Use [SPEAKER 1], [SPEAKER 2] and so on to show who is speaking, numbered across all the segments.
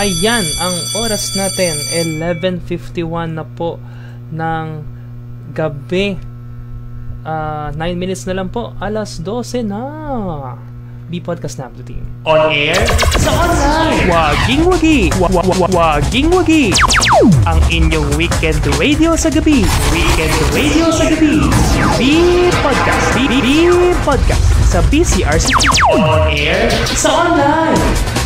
[SPEAKER 1] Ayan, ang oras natin, 11:51 na po ng gabi. 9 minutes na lang po, alas 12 na. B-Podcast na Blue Team. On air, sa online. Waging-wagi. Waging-wagi. Ang inyong weekend radio sa gabi. Weekend radio sa gabi. B-Podcast. B-Podcast. Sa BCRC. On air, sa online.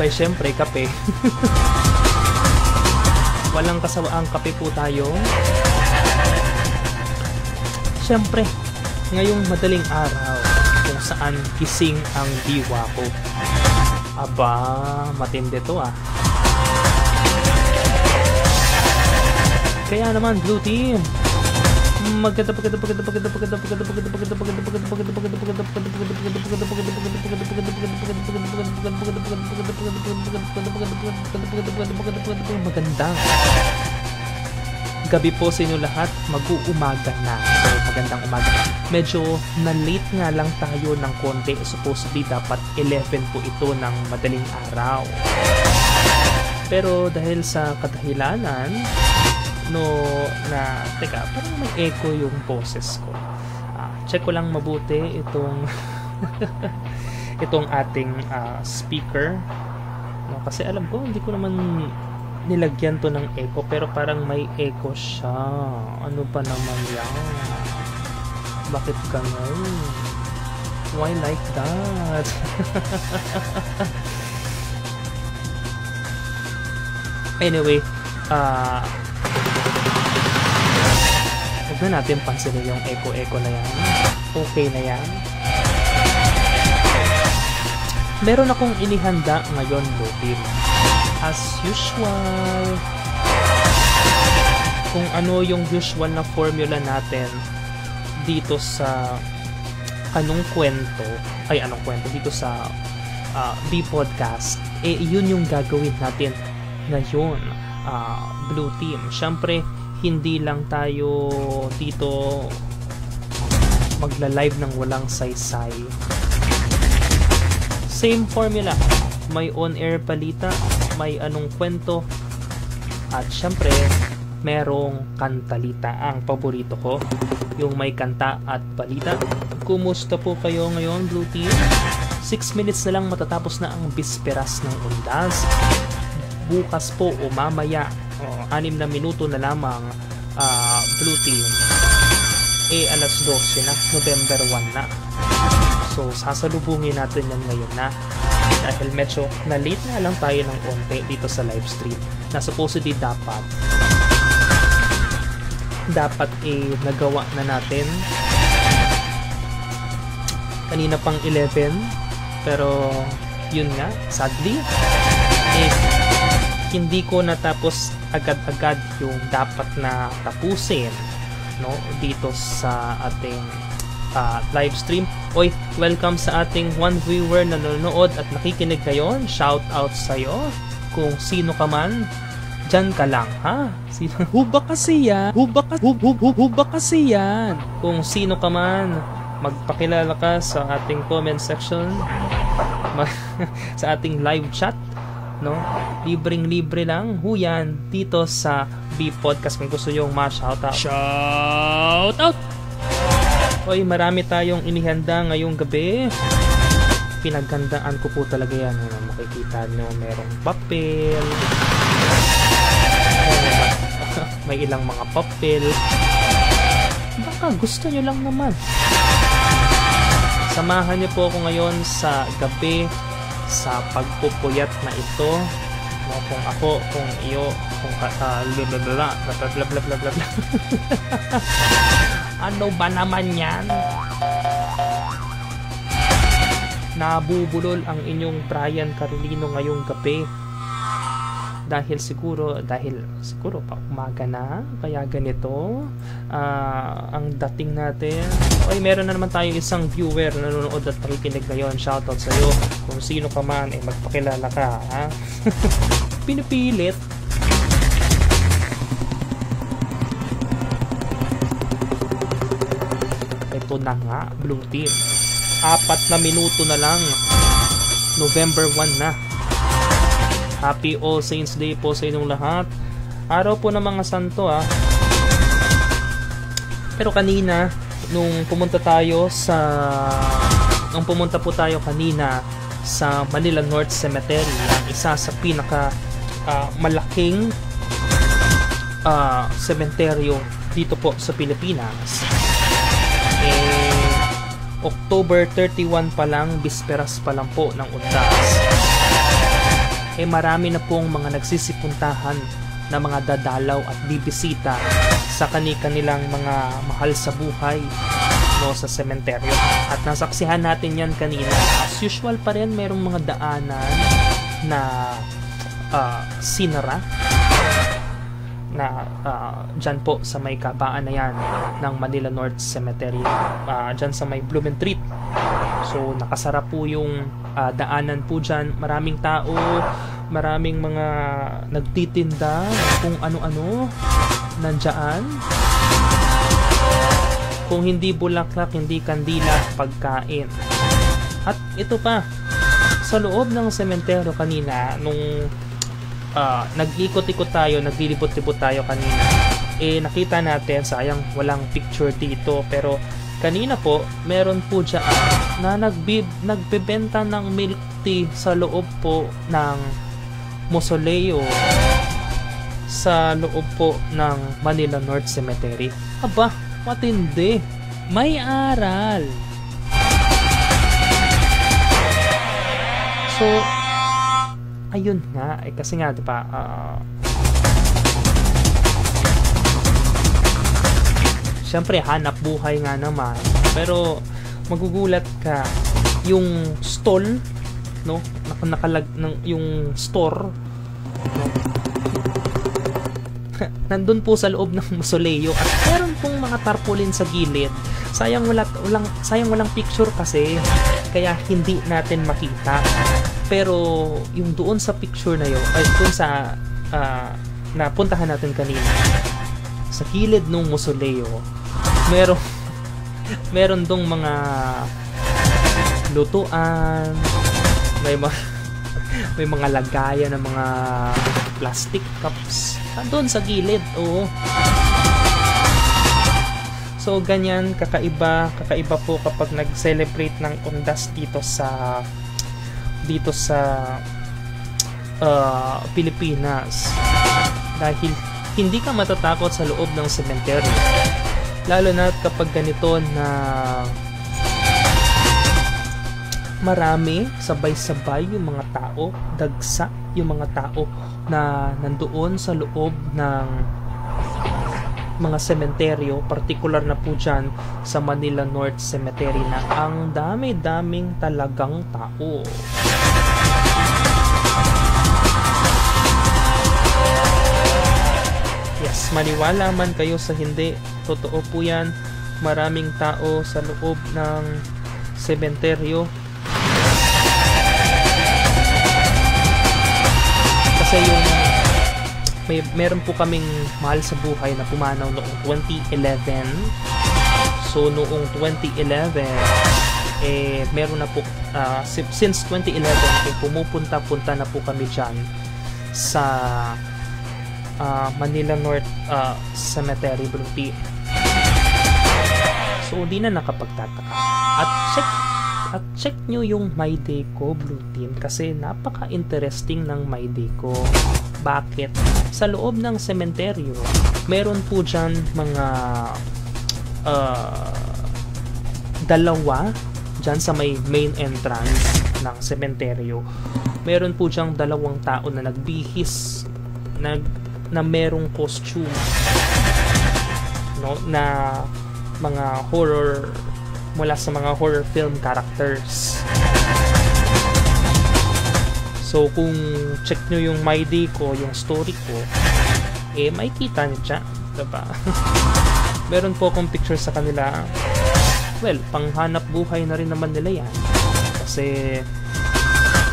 [SPEAKER 1] Ay, syempre, kape. Walang kasawaang kape po tayo. Syempre, ngayong madaling araw kung saan gising ang diwa ko. Aba, matindi to ah. Kaya naman, Blue Team, maganda gabi po sa inyo lahat, mag-uumaga na. So, magandang umaga. Medyo na-late nga lang tayo ng konti. Supposedly dapat 11 po ito ng madaling araw. Pero dahil sa kadahilanan teka, parang may echo yung boses ko. Check ko lang mabuti itong itong ating speaker. No, kasi alam ko, hindi ko naman nilagyan to ng echo, pero parang may echo siya. Ano pa naman yan? Bakit ganun? Why like that? Anyway, huwag na natin pansinin yung echo-echo na yan. Okay na yan. Meron akong inihanda ngayon, Blue Team. As usual, kung ano yung usual na formula natin dito sa dito sa B-Podcast, yun yung gagawin natin ngayon, Blue Team. Syempre, hindi lang tayo dito magla-live ng walang saysay. Same formula. May on-air balita, may anong kwento, at syempre, merong kantalita. Ang paborito ko, yung may kanta at balita. Kumusta po kayo ngayon, Blue Team? 6 minutes na lang matatapos na ang bisperas ng Undas. Bukas po o mamaya, 6 na minuto na lamang, Blue Team, alas 12 na, November 1 na. So, sasalubungin natin yan ngayon na, dahil medyo na-late na lang tayo ng onte dito sa live stream na supposedly dapat nagawa na natin kanina pang 11, pero yun nga, sadly hindi ko natapos agad-agad yung dapat na tapusin, no, dito sa ating live stream. Oy, welcome sa ating one viewer na nanonood at nakikinig ngayon. Shout out sa'yo. Kung sino ka man, dyan ka lang, ha? Huba kasi yan. Huba kasi yan. Kung sino ka man, magpakilala ka sa ating comment section, sa ating live chat, no? Libreng-libre lang. Huyan dito sa B-Podcast kung gusto yung ma-shoutout. Shoutout! Oy, marami tayong inihanda ngayong gabi. Pinaghandaan ko po talaga yan. Makikita nyo, merong papel. May ilang mga papel. Baka gusto nyo lang naman. Samahan nyo po ako ngayon sa gabi sa pagpupuyat na ito. No, kung ako, kung iyo, kung blablabla. Ano ba naman yan? Nabubulol ang inyong Brian Carolino ngayong gabi dahil siguro pa umaga na, kaya ganito ang dating natin. Ay, meron na naman tayo isang viewer na nanonood at nakikinig ngayon. Shoutout sa'yo. Kung sino ka man, magpakilala ka, ha? Pinipilit. Ito na nga, Blue Team. 4 na minuto na lang. November 1 na. Happy All Saints Day po sa inyong lahat. Araw po ng mga santo, ha. Pero kanina, nung pumunta po tayo kanina sa Manila North Cemetery, ang isa sa pinaka malaking sementeryo dito po sa Pilipinas. October 31 pa lang, bisperas pa lang po ng undas. Marami na pong mga nagsisipuntahan na mga dadalaw at bibisita sa kanilang mga mahal sa buhay, no, sa sementeryo. At nasaksihan natin yan kanina. As usual pa rin, merong mga daanan na sinara na dyan po sa may kabaan na yan ng Manila North Cemetery, dyan sa may Blumentritt. So nakasara po yung daanan po dyan. Maraming tao, maraming mga nagtitinda kung ano-ano nandyan. Kung hindi bulaklak, hindi kandila, pagkain. At ito pa, sa loob ng sementeryo kanina, nung nag-ikot-ikot tayo, naglilibot-libot tayo kanina, nakita natin, sayang walang picture dito, pero kanina po, meron po dyan na nagbebenta ng milk tea sa loob po ng mausoleo, sa loob po ng Manila North Cemetery. Aba, matindi, may aral. So ayun nga, kasi nga diba, syempre hanap buhay nga naman, pero magugulat ka, yung stall, no, yung store, no, nandun po sa loob ng mausoleo at meron pong mga tarpaulin sa gilid. Sayang walang picture kasi, kaya hindi natin makita. Pero yung doon sa picture na yun, ay doon sa napuntahan natin kanina, sa gilid ng mausoleo, meron dong mga lutuan, may mga lagayan ng mga plastic cups doon sa gilid. Oo. So ganyan, kakaiba po kapag nag-celebrate ng undas dito sa Pilipinas, dahil hindi ka matatakot sa loob ng sementeryo, lalo na kapag ganito na marami, sabay-sabay yung mga tao, dagsa yung mga tao na nandoon sa loob ng mga sementeryo, partikular na po dyan sa Manila North Cemetery, na ang dami-daming talagang tao. Yes, maniwala man kayo sa hindi, totoo po yan. Maraming tao sa loob ng sementeryo. Kasi meron po kaming mahal sa buhay na pumanaw noong 2011. So noong 2011, meron na po, since 2011, pumupunta-punta na po kami dyan sa Manila North Cemetery, Blue Team. So di na nakapagtataka. At check nyo yung My Day ko, Blue Team, kasi napaka-interesting ng My Day ko. Bakit? Sa loob ng sementeryo, meron po dyan mga dalawa dyan sa may main entrance ng sementeryo. Meron po dyan 2 tao na nagbihis na merong costume, no, na mga horror, mula sa mga horror film characters. So kung check nyo yung My Day ko, yung story ko, may kita nyo dyan, diba? Meron po akong picture sa kanila. Well, panghanap buhay na rin naman nila yan. Kasi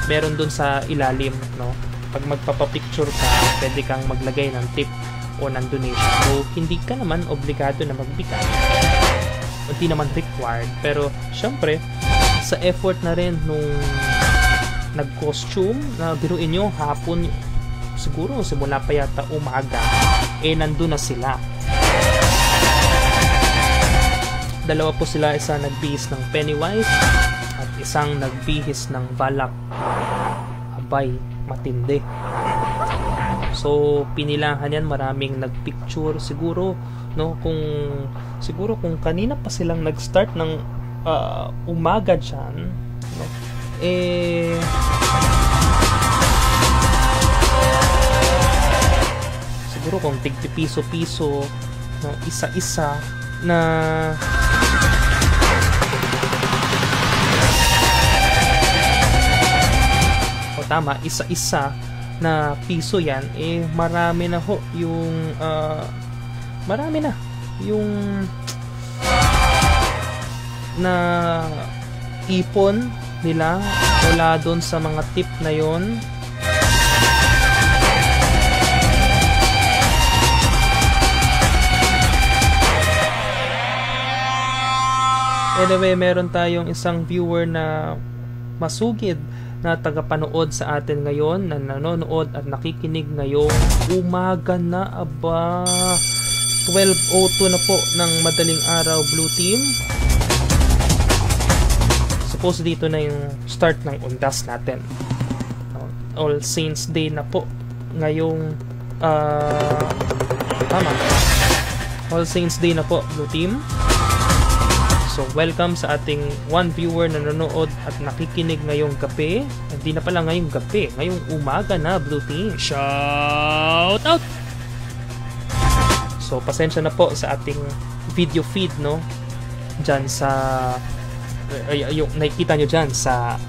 [SPEAKER 1] meron dun sa ilalim, no? Pag magpapapicture ka, pwede kang maglagay ng tip o ng donation. So, hindi ka naman obligado na magbigay. Hindi naman required. Pero, syempre, sa effort na rin nung nag-costume, na biruin nyo, hapon, siguro, simula pa yata umaga, nandun na sila. Dalawa po sila, isa nagbihis ng Pennywise at isang nagbihis ng Balak. Abay, matindi. So, pinilahan yan, maraming nagpicture siguro, no? Siguro kung kanina pa silang nag-start ng umaga dyan, no? Siguro kung tig-piso-piso, no? Isa-isa na tama, isa-isa na piso yan, marami na ho yung marami na yung na ipon nila wala doon sa mga tip na yon. Anyway, meron tayong isang viewer na masugid na tagapanood sa atin ngayon, na nanonood at nakikinig ngayong umaga na, aba 12:02 na po ng madaling araw, Blue Team. Suppose dito na yung start ng undas natin. All Saints Day na po ngayong tama, All Saints Day na po, Blue Team. So, welcome sa ating one viewer na nanonood at nakikinig ngayong gabi. Hindi na pala ngayong gabi, ngayong umaga na, Blue Team. Shout out! So, pasensya na po sa ating video feed, no? Diyan sa yung nakikita nyo dyan sa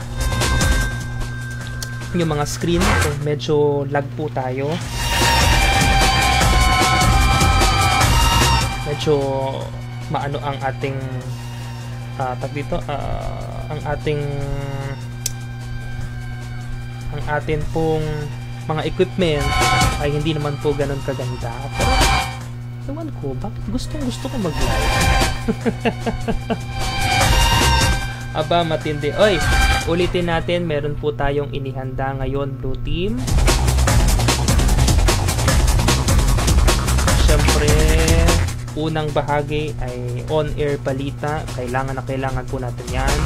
[SPEAKER 1] yung mga screen. So, medyo lag po tayo. Medyo maano ang ating ang atin pong mga equipment ay hindi naman po ganun kaganda, pero ewan ko, bakit gusto ko mag-live. Aba, matindi. Oy, ulitin natin, meron po tayong inihanda ngayon, Blue Team. Syempre, unang bahagi ay on-air balita. Kailangan po natin yan.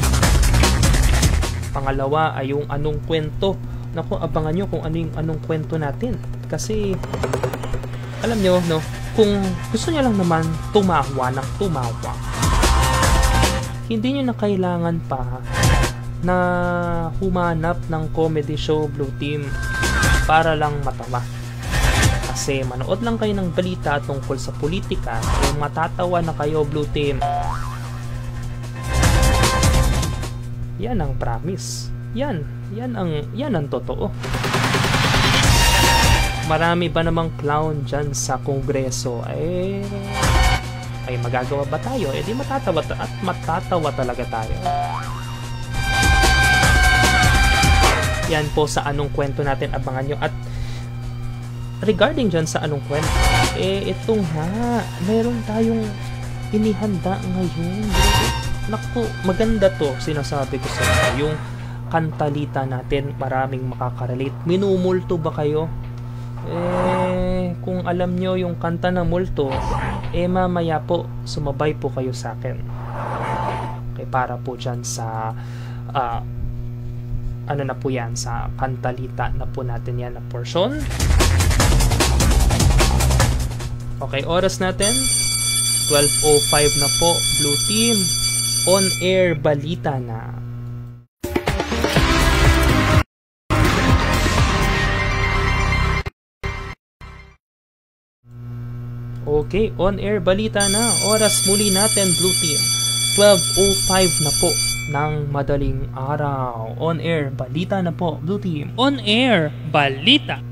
[SPEAKER 1] Pangalawa ay yung anong kwento. Naku, abangan nyo kung anong kwento natin. Kasi, alam nyo, no, kung gusto nyo lang naman tumawa ng tumawa, hindi nyo na kailangan pa na humanap ng comedy show, Blue Team, para lang matawa. Kasi manood lang kayo ng balita tungkol sa politika, matatawa na kayo, Blue Team. Yan ang promise. Yan ang totoo. Marami ba namang clown dyan sa Kongreso? Ay magagawa ba tayo? Di matatawa talaga tayo. Yan po sa anong kwento natin, abangan nyo. At regarding dyan sa anong kwento, ito nga, meron tayong inihanda ngayon. Naku, maganda to, sinasabi ko sa inyo. Yung kantalita natin, maraming makakarelate. Minumulto ba kayo? Kung alam nyo yung kanta ng multo, mamaya po, sumabay po kayo sa akin. Okay, para po dyan sa ano na po yan, sa kantalita na po natin yan na portion. Okay, oras natin 12:05 na po, Blue Team. On air balita na. Okay, on air balita na. Oras muli natin, Blue Team. 12:05 na po. ng madaling araw. On air, balita na po, Blue Team.
[SPEAKER 2] On air, balita.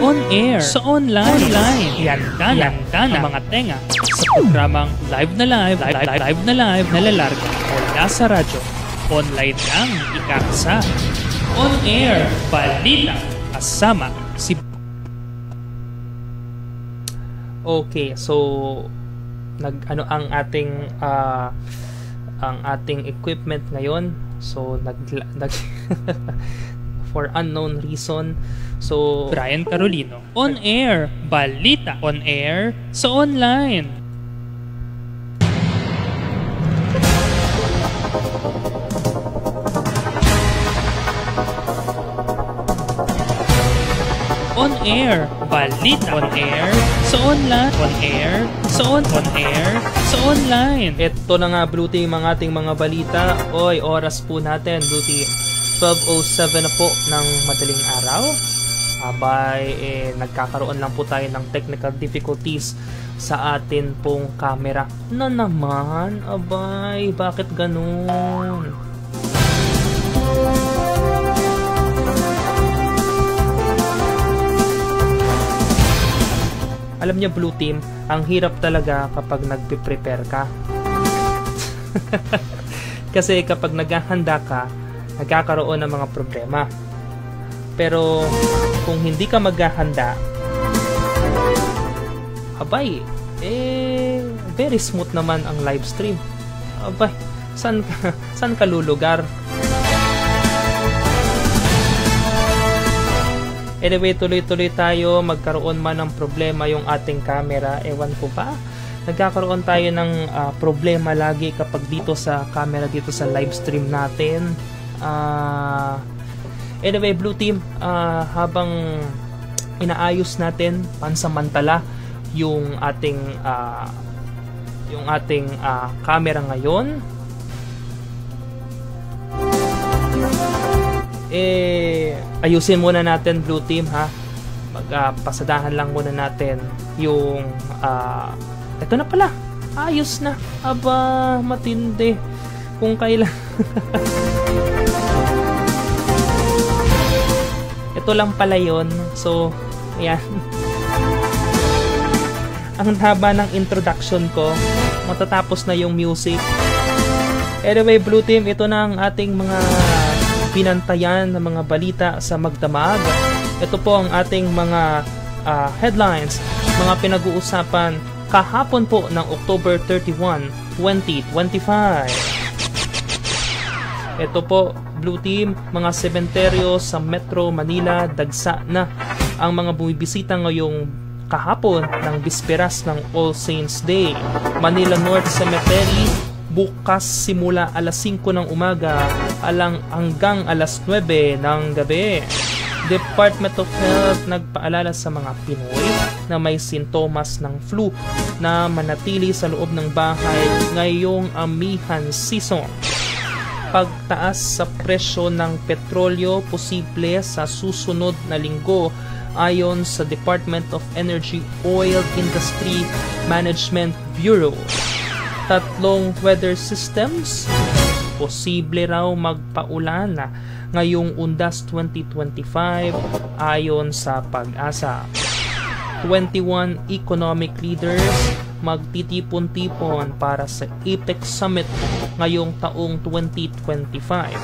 [SPEAKER 2] On air, sa online, yanda na mga tenga sa programang live na nalalarga mula sa radyo. Online lang ikakasa. On air, balita, kasama si...
[SPEAKER 1] Okay, so ang ating equipment ngayon. So nag for unknown reason. So
[SPEAKER 2] Brian Carolino. On air, balita. On air, sa online. On air, balita. On air, sa online. On air, sa air, sa online.
[SPEAKER 1] Ito na nga, Blue Team, ang ating mga balita. Oy, oras po natin, Blue Team. 12:07 na po ng madaling araw. Nagkakaroon lang po tayo ng technical difficulties sa atin pong camera. Na naman, bakit ganun? Alam niyo, Blue Team, ang hirap talaga kapag nagpe-prepare ka. Kasi kapag naghahanda ka, nagkakaroon ng mga problema. Pero kung hindi ka maghahanda, very smooth naman ang live stream. Saan ka lulugar? Anyway, tuloy-tuloy tayo. Magkaroon man ng problema yung ating camera, ewan ko ba? Nagkakaroon tayo ng problema lagi kapag dito sa camera, dito sa live stream natin. Anyway, Blue Team, habang inaayos natin pansamantala yung ating camera ngayon, ayusin muna natin, Blue Team, ha. Pasadahan lang muna natin yung ito na pala, ayos na. Matindi kung kailan. Ito lang pala yun. So, ayan. Ang haba ng introduction ko. Matatapos na yung music. Anyway, Blue Team, ito na ang ating mga pinantayan na mga balita sa magdamag. Ito po ang ating mga headlines, mga pinag-uusapan kahapon po ng October 31, 2025. Ito po, Blue Team, mga sementeryo sa Metro Manila, dagsa na ang mga bumibisita ngayong kahapon ng bisperas ng All Saints Day. Manila North Cemetery, bukas simula alas 5 ng umaga hanggang alas 9 ng gabi. Department of Health nagpaalala sa mga Pinoy na may sintomas ng flu na manatili sa loob ng bahay ngayong amihan season. Pagtaas sa presyo ng petrolyo posible sa susunod na linggo ayon sa Department of Energy Oil Industry Management Bureau. 3 weather systems posible raw magpaulan ngayong Undas 2025 ayon sa Pag-asa. 21 economic leaders magtitipon-tipon para sa APEC Summit ngayong taong 2025.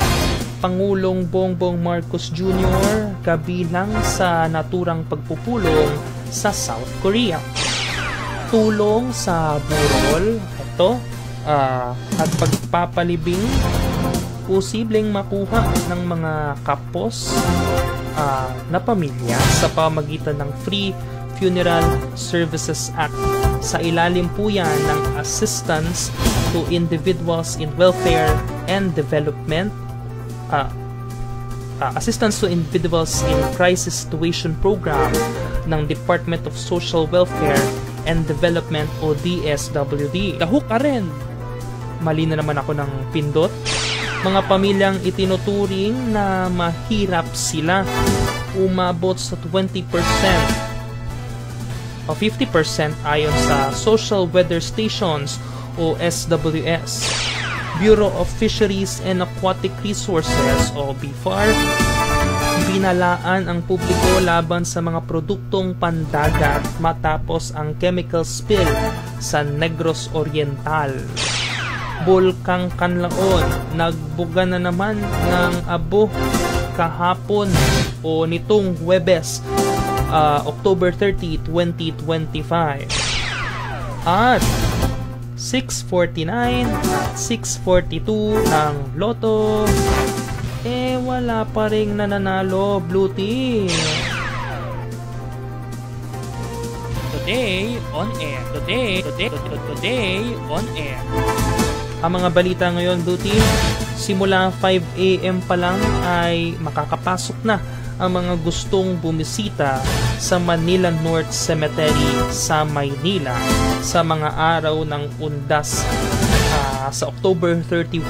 [SPEAKER 1] Pangulong Bongbong Marcos Jr. kabilang sa naturang pagpupulong sa South Korea. Tulong sa burol, at pagpapalibing, posibleng makuha ng mga kapos na pamilya sa pamagitan ng Free Funeral Services Act. Sa ilalim po yan ng Assistance to Individuals in Welfare and Development, Assistance to Individuals in Crisis Situation Program ng Department of Social Welfare and Development o DSWD.
[SPEAKER 2] Dahuk ka rin.
[SPEAKER 1] Mali na naman ako ng pindot. Mga pamilyang itinuturing na mahirap sila, umabot sa 20% o 50% ayon sa Social Weather Stations o SWS. Bureau of Fisheries and Aquatic Resources o BFAR, binalaan ang publiko laban sa mga produktong pandagat matapos ang chemical spill sa Negros Oriental. Bulkang Kanlaon, nagbuga na naman ng abo kahapon o nitong Huwebes, October 30, 2025. At 649 at 642 ng Lotto, wala pa ring nananalo, Blue Team.
[SPEAKER 2] Today on air. Today on air.
[SPEAKER 1] Ang mga balita ngayon, Blue Team, simula 5 AM pa lang ay makakapasok na ang mga gustong bumisita sa Manila North Cemetery sa Maynila sa mga araw ng undas sa October 31,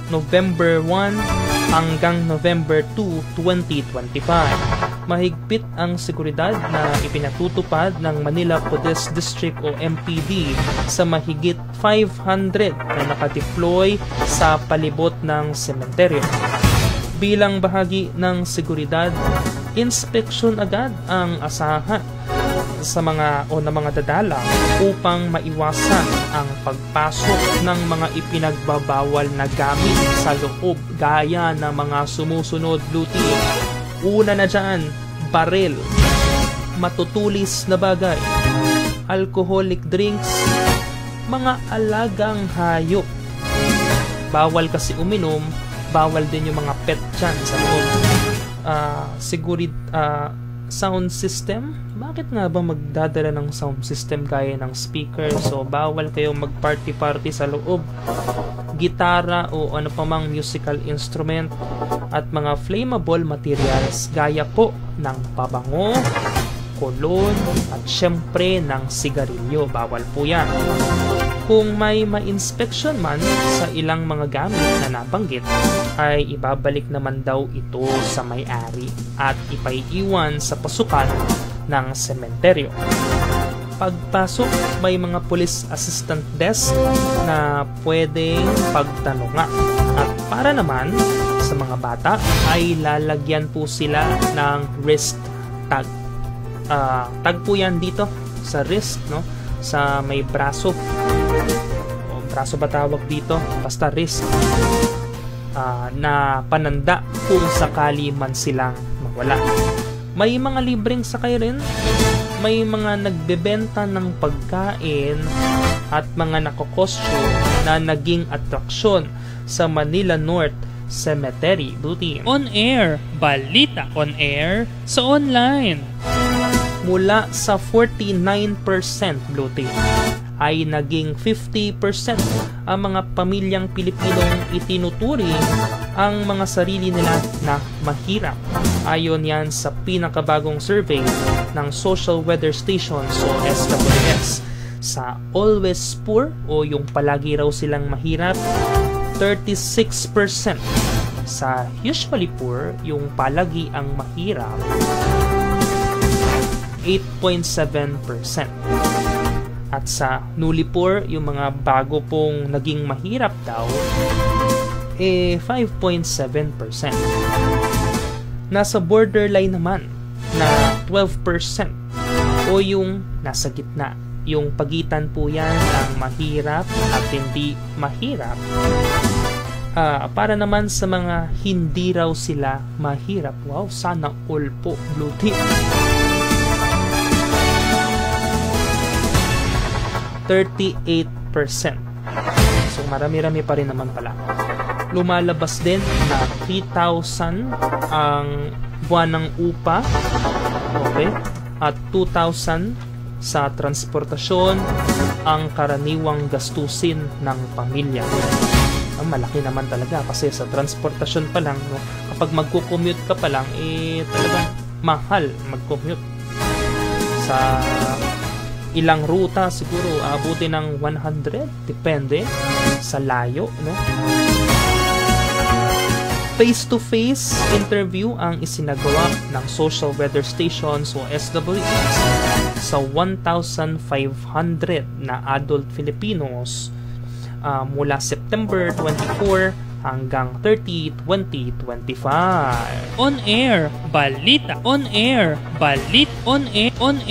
[SPEAKER 1] November 1 hanggang November 2, 2025. Mahigpit ang seguridad na ipinatutupad ng Manila Police District o MPD sa mahigit 500 na nakadeploy sa palibot ng sementeryo. Bilang bahagi ng seguridad, inspeksyon agad ang asahan sa mga dadalang upang maiwasan ang pagpasok ng mga ipinagbabawal na gamit sa loob gaya ng mga sumusunod, Blue Team. Una na dyan, baril, matutulis na bagay, alcoholic drinks, mga alagang hayop. Bawal kasi uminom, bawal din yung mga pet dyan sa loob. Sound system, bakit nga ba magdadala ng sound system gaya ng speaker? So bawal kayong mag-party sa loob. Gitara o ano pa mang musical instrument at mga flammable materials gaya po ng pabango, kolon at syempre ng sigarilyo, bawal po yan. Kung may ma-inspection man sa ilang mga gamit na nabanggit, ay ibabalik naman daw ito sa may-ari at ipaiiwan sa pasukan ng sementeryo. Pagpasok, may mga police assistant desk na pwedeng pagtanungan. At para naman sa mga bata, ay lalagyan po sila ng wrist tag. Tag po yan dito sa wrist, no? Sa may braso. O braso ba tawag dito? Basta wrist. Na pananda kung sakali man silang mawala. May mga libreng sakay rin. May mga nagbebenta ng pagkain at mga nakokostyo na naging atraksyon sa Manila North Cemetery, Blue Team.
[SPEAKER 2] On air, balita on air sa online.
[SPEAKER 1] Mula sa 49% Blue Team ay naging 50% ang mga pamilyang Pilipinong itinuturing ang mga sarili nila na mahirap. Ayon yan sa pinakabagong survey ng Social Weather Stations o SWS. Sa Always Poor o yung palagi raw silang mahirap, 36%. Sa Usually Poor, yung palagi ang mahirap, 8.7%. At sa Newly Poor, yung mga bago pong naging mahirap daw, 5.7%. Nasa borderline naman na 12% o yung nasa gitna. Yung pagitan po yan ng mahirap at hindi mahirap. Para naman sa mga hindi raw sila mahirap. Wow, sana all po, Blue Team. 38%. So marami-rami pa rin naman pala. Lumalabas din na 3,000 ang buwan ng upa. Okay? At 2,000 sa transportasyon ang karaniwang gastusin ng pamilya. Ang malaki naman talaga kasi sa transportasyon pa lang, no, kapag magko-commute ka pa lang, talagang mahal mag-commute. Sa ilang ruta siguro aabutin ng 100, depende sa layo, no? Face-to-face interview ang isinagawa ng Social Weather Stations o SWS sa 1,500 na adult Filipinos mula September 24 hanggang 30, 2025.
[SPEAKER 2] On air, balita. On air, balit. On air, on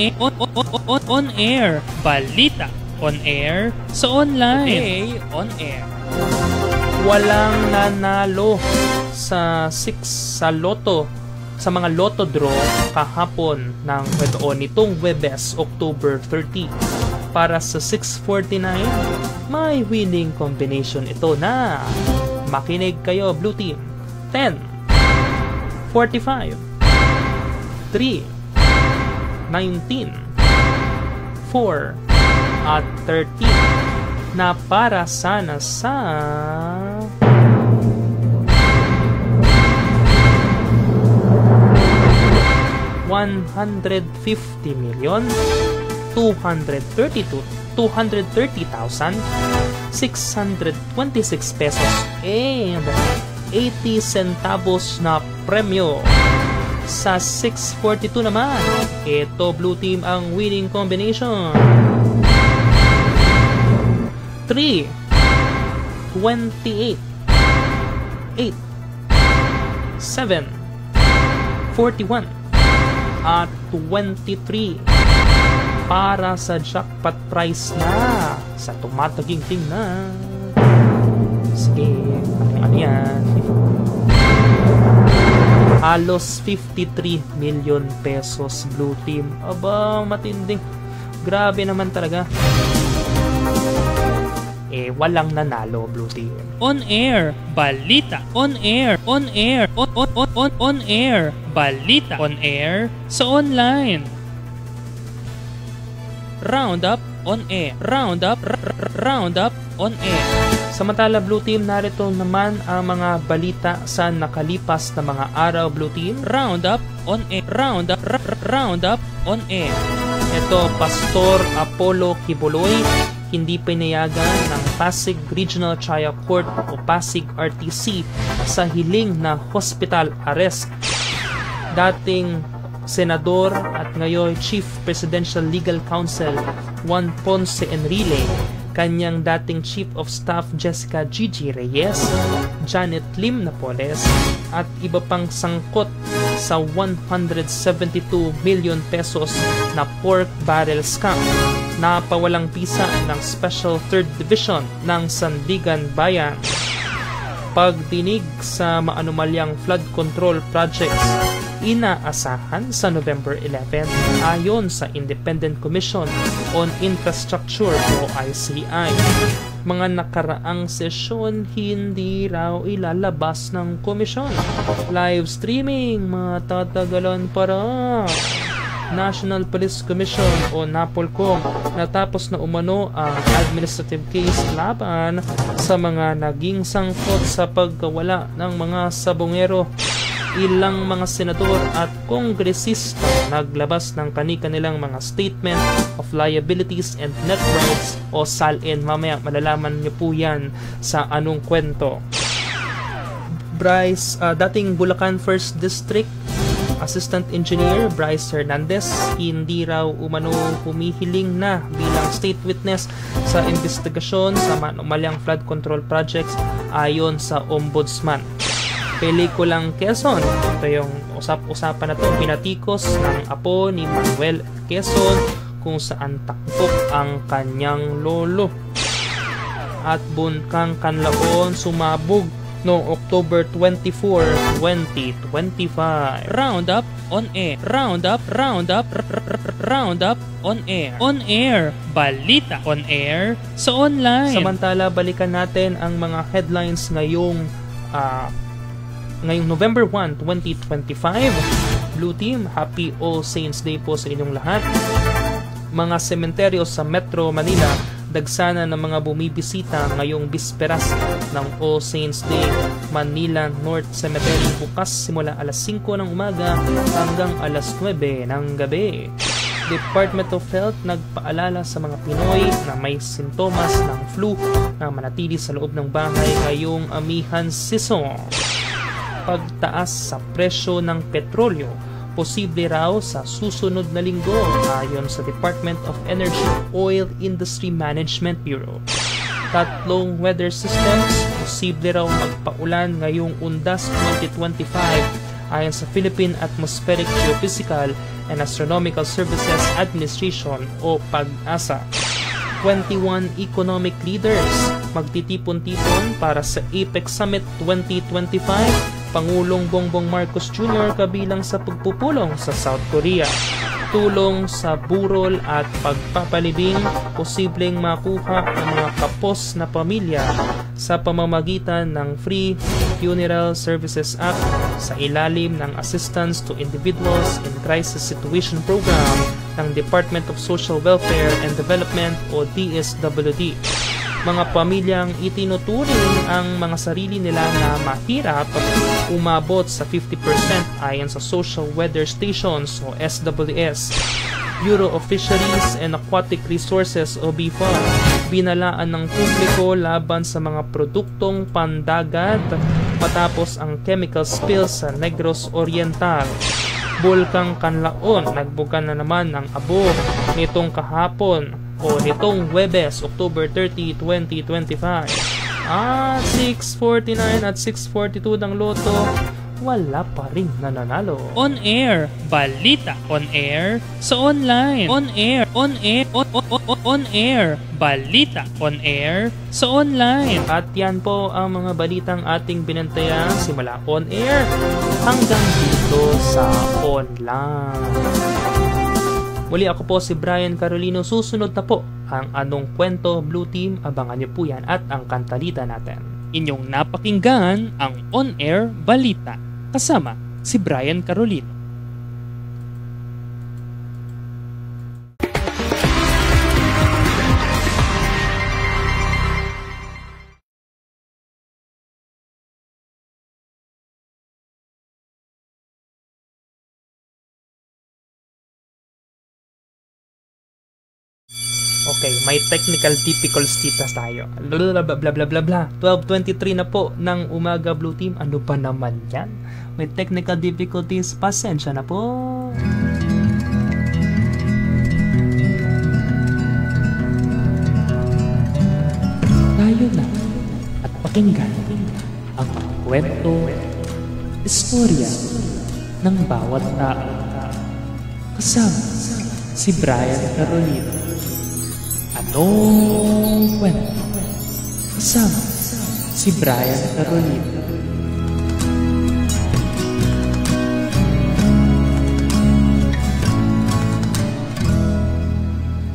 [SPEAKER 2] air, balita. On air, sa online.
[SPEAKER 1] Today, on air. Walang nanalo sa loto, sa mga lotto draw kahapon ng nitong Webes, October 30. Para sa 649, may winning combination ito na makinig kayo, Blue Team. 10, 45, 3, 19, 4, at 13 na para sana sa 150,230,626 pesos and 80 centavos na premyo. Sa 642 naman, ito Blue Team ang winning combination. 3, 28, 8, 7, 41, at 23 para sa jackpot price na sa tumataginting na. Sige, ano yan? Halos 53 million pesos, Blue Team. Aba, matinding. Grabe naman talaga. Walang nanalo, Blue Team.
[SPEAKER 2] On air, balita. On air, on air, on air, balita. On air, sa online. Roundup on air. Roundup on air.
[SPEAKER 1] Samantala, Blue Team, narito naman ang mga balita sa nakalipas na mga araw, Blue Team.
[SPEAKER 2] Roundup on air. Roundup on air.
[SPEAKER 1] Ito, Pastor Apollo Kibuloy, hindi pinayagan ng Pasig Regional Trial Court o Pasig RTC sa hiling na hospital arrest. Dating Senador at ngayon Chief Presidential Legal Counsel Juan Ponce Enrile, kanyang dating Chief of Staff Jessica Gigi Reyes, Janet Lim Napoles, at iba pang sangkot sa 172 million pesos na pork barrel scam na pawalang bisa ng Special 3rd Division ng Sandigan Bayan. Pagdinig sa maanumalyang flood control projects inaasahan sa November 11 ayon sa Independent Commission on Infrastructure o ICI. Mga nakaraang sesyon hindi raw ilalabas ng komisyon. Live streaming matatagalan para. National Police Commission o NAPOLCOM natapos na umano ang administrative case laban sa mga naging sangkot sa pagkawala ng mga sabongero. Ilang mga senador at kongresista naglabas ng kani-kanilang mga statement of liabilities and net worths o SALN. Mamaya malalaman niyo po yan sa Anong Kwento. Bryce, dating Bulacan 1st District Assistant Engineer Bryce Hernandez, hindi raw umano humihiling na bilang state witness sa investigasyon sa manumalyang flood control projects ayon sa Ombudsman. Pelikulang Quezon, ito yung usap-usapan na ito, pinatikos ng apo ni Manuel Quezon kung saan takpok ang kanyang lolo. At Bunkang Kanlaon sumabog noong October 24, 2025.
[SPEAKER 2] Roundup on air. Roundup on air. On air, balita. On air, sa online.
[SPEAKER 1] Samantala, balikan natin ang mga headlines ngayong November 1, 2025. Blue Team, Happy All Saints Day po sa inyong lahat. Mga sementeryo sa Metro Manila, dagsana ng mga bumibisita ngayong bisperas ng All Saints Day. Manila North Cemetery bukas simula alas 5 ng umaga hanggang alas 9 ng gabi. Department of Health nagpaalala sa mga Pinoy na may sintomas ng flu na manatili sa loob ng bahay ngayong amihan season. pagtaas sa presyo ng petrolyo. Posible raw sa susunod na linggo ayon sa Department of Energy Oil Industry Management Bureau. Tatlong weather systems posible raw magpaulan ngayong undas 2025 ayon sa Philippine Atmospheric Geophysical and Astronomical Services Administration o PAGASA. 21 economic leaders magtitipon-tipon para sa APEC Summit 2025. Pangulong Bongbong Marcos Jr. kabilang sa pagpupulong sa South Korea. Tulong sa burol at pagpapalibing, posibleng makuha ang mga kapos na pamilya sa pamamagitan ng Free Funeral Services Act sa ilalim ng Assistance to Individuals in Crisis Situation Program ng Department of Social Welfare and Development o DSWD. Mga pamilyang itinuturing ang mga sarili nila na mahirap umabot sa 50% ayon sa Social Weather Stations o SWS. Bureau of Fisheries and Aquatic Resources o BFAR, binalaan ng publiko laban sa mga produktong pandagat matapos ang chemical spill sa Negros Oriental. Bulkang Kanlaon, nagbuga na naman ng abo nitong kahapon o nitong Huwebes, October 30, 2025. 6:49 at 6:42 ng loto, wala pa rin nananalo.
[SPEAKER 2] On air, balita. On air, sa online. On air, on air, balita. On air, sa online.
[SPEAKER 1] At yan po ang mga balitang ating binantayan simula on air hanggang dito sa online. Muli ako po si Brian Carolino. Susunod na po ang Anong Kwento Blue Team. Abangan niyo po yan at ang kantalita natin.
[SPEAKER 2] Inyong napakinggan ang On Air Balita kasama si Brian Carolino.
[SPEAKER 1] Okay, may technical difficulties tayo. Blah blah blah blah blah blah. 12:23 na po ng umaga, Blue Team. Ano ba naman yan? May technical difficulties. Pasensya na po. Tayo na at pakinggan ang mga kwento, istorya ng bawat tao. Kasama si Brian Carolino. Anong Kwento? Kasama si Brian Carolino.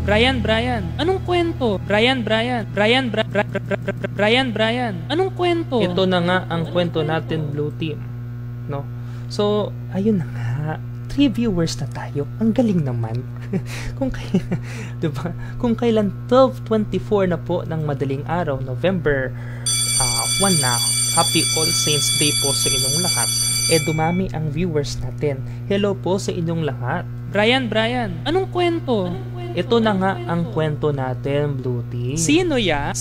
[SPEAKER 2] Brian, anong kwento? Brian, anong kwento?
[SPEAKER 1] Ito na nga ang kwento natin, Blue Team. No? So, ayun na nga. 3 viewers na tayo. Ang galing naman. Diba? Kung kailan 12:24 na po ng madaling araw, November 1 na, Happy All Saints Day po sa inyong lahat. Dumami ang viewers natin. Hello po sa inyong lahat.
[SPEAKER 2] Brian, anong kwento?
[SPEAKER 1] Ito na nga ang kwento natin, Blue Team.
[SPEAKER 2] Sino yan?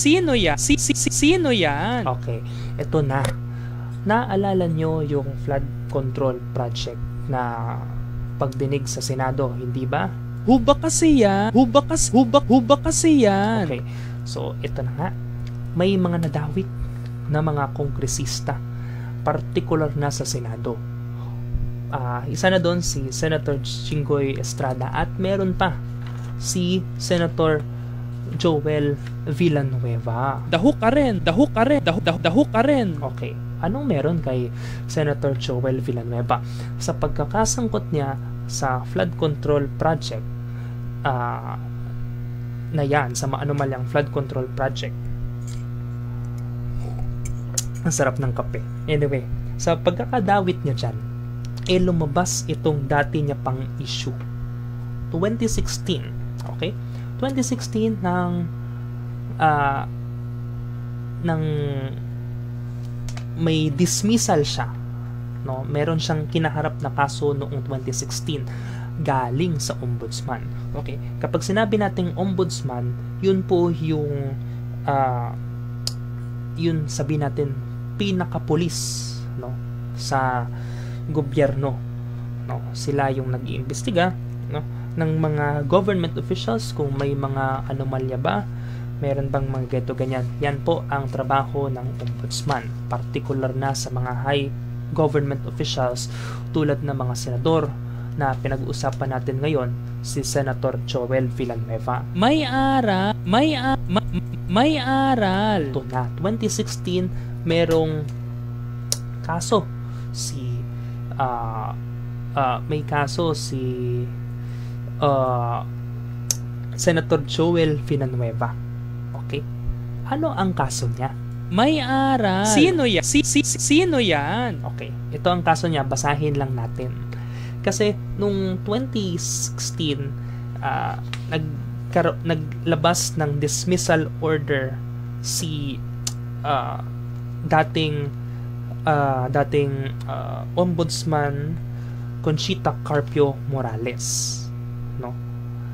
[SPEAKER 1] Okay, ito na. Naalala nyo yung flood control project na pagdinig sa Senado, hindi ba?
[SPEAKER 2] Huba kasi yan.
[SPEAKER 1] Okay, so ito na nga. May mga nadawit na mga kongresista, particular na sa Senado. Isa na doon si Senator Jinggoy Estrada at meron pa si Senator Joel Villanueva.
[SPEAKER 2] Daho ka rin.
[SPEAKER 1] Okay, anong meron kay Senator Joel Villanueva? Sa pagkakasangkot niya sa flood control project na yan, sa maanumalyang flood control project. Ang sarap ng kape. Anyway, sa pagkakadawit niya dyan, lumabas itong dati niya pang issue. 2016, okay? 2016 ng may dismissal siya, no? Meron siyang kinaharap na kaso noong 2016 galing sa ombudsman. Okay, kapag sinabi nating ombudsman, yun po yung yun sabi natin pinakapulis, no? sa gobyerno, no? Sila yung nag-iimbestiga, no, ng mga government officials kung may mga anomalya ba, meron bang mga ganito ganyan. Yan po ang trabaho ng ombudsman, particular na sa mga high government officials tulad ng mga senador na pinag-uusapan natin ngayon, si Senator Joel Villanueva.
[SPEAKER 2] May aral.
[SPEAKER 1] Ito na, 2016, merong kaso may kaso si Senator Joel Villanueva. Okay? Ano ang kaso niya?
[SPEAKER 2] May aral. Sino yan? Sino yan?
[SPEAKER 1] Okay. Ito ang kaso niya. Basahin lang natin. Kasi nung 2016, naglabas ng dismissal order si dating Ombudsman Conchita Carpio Morales, no,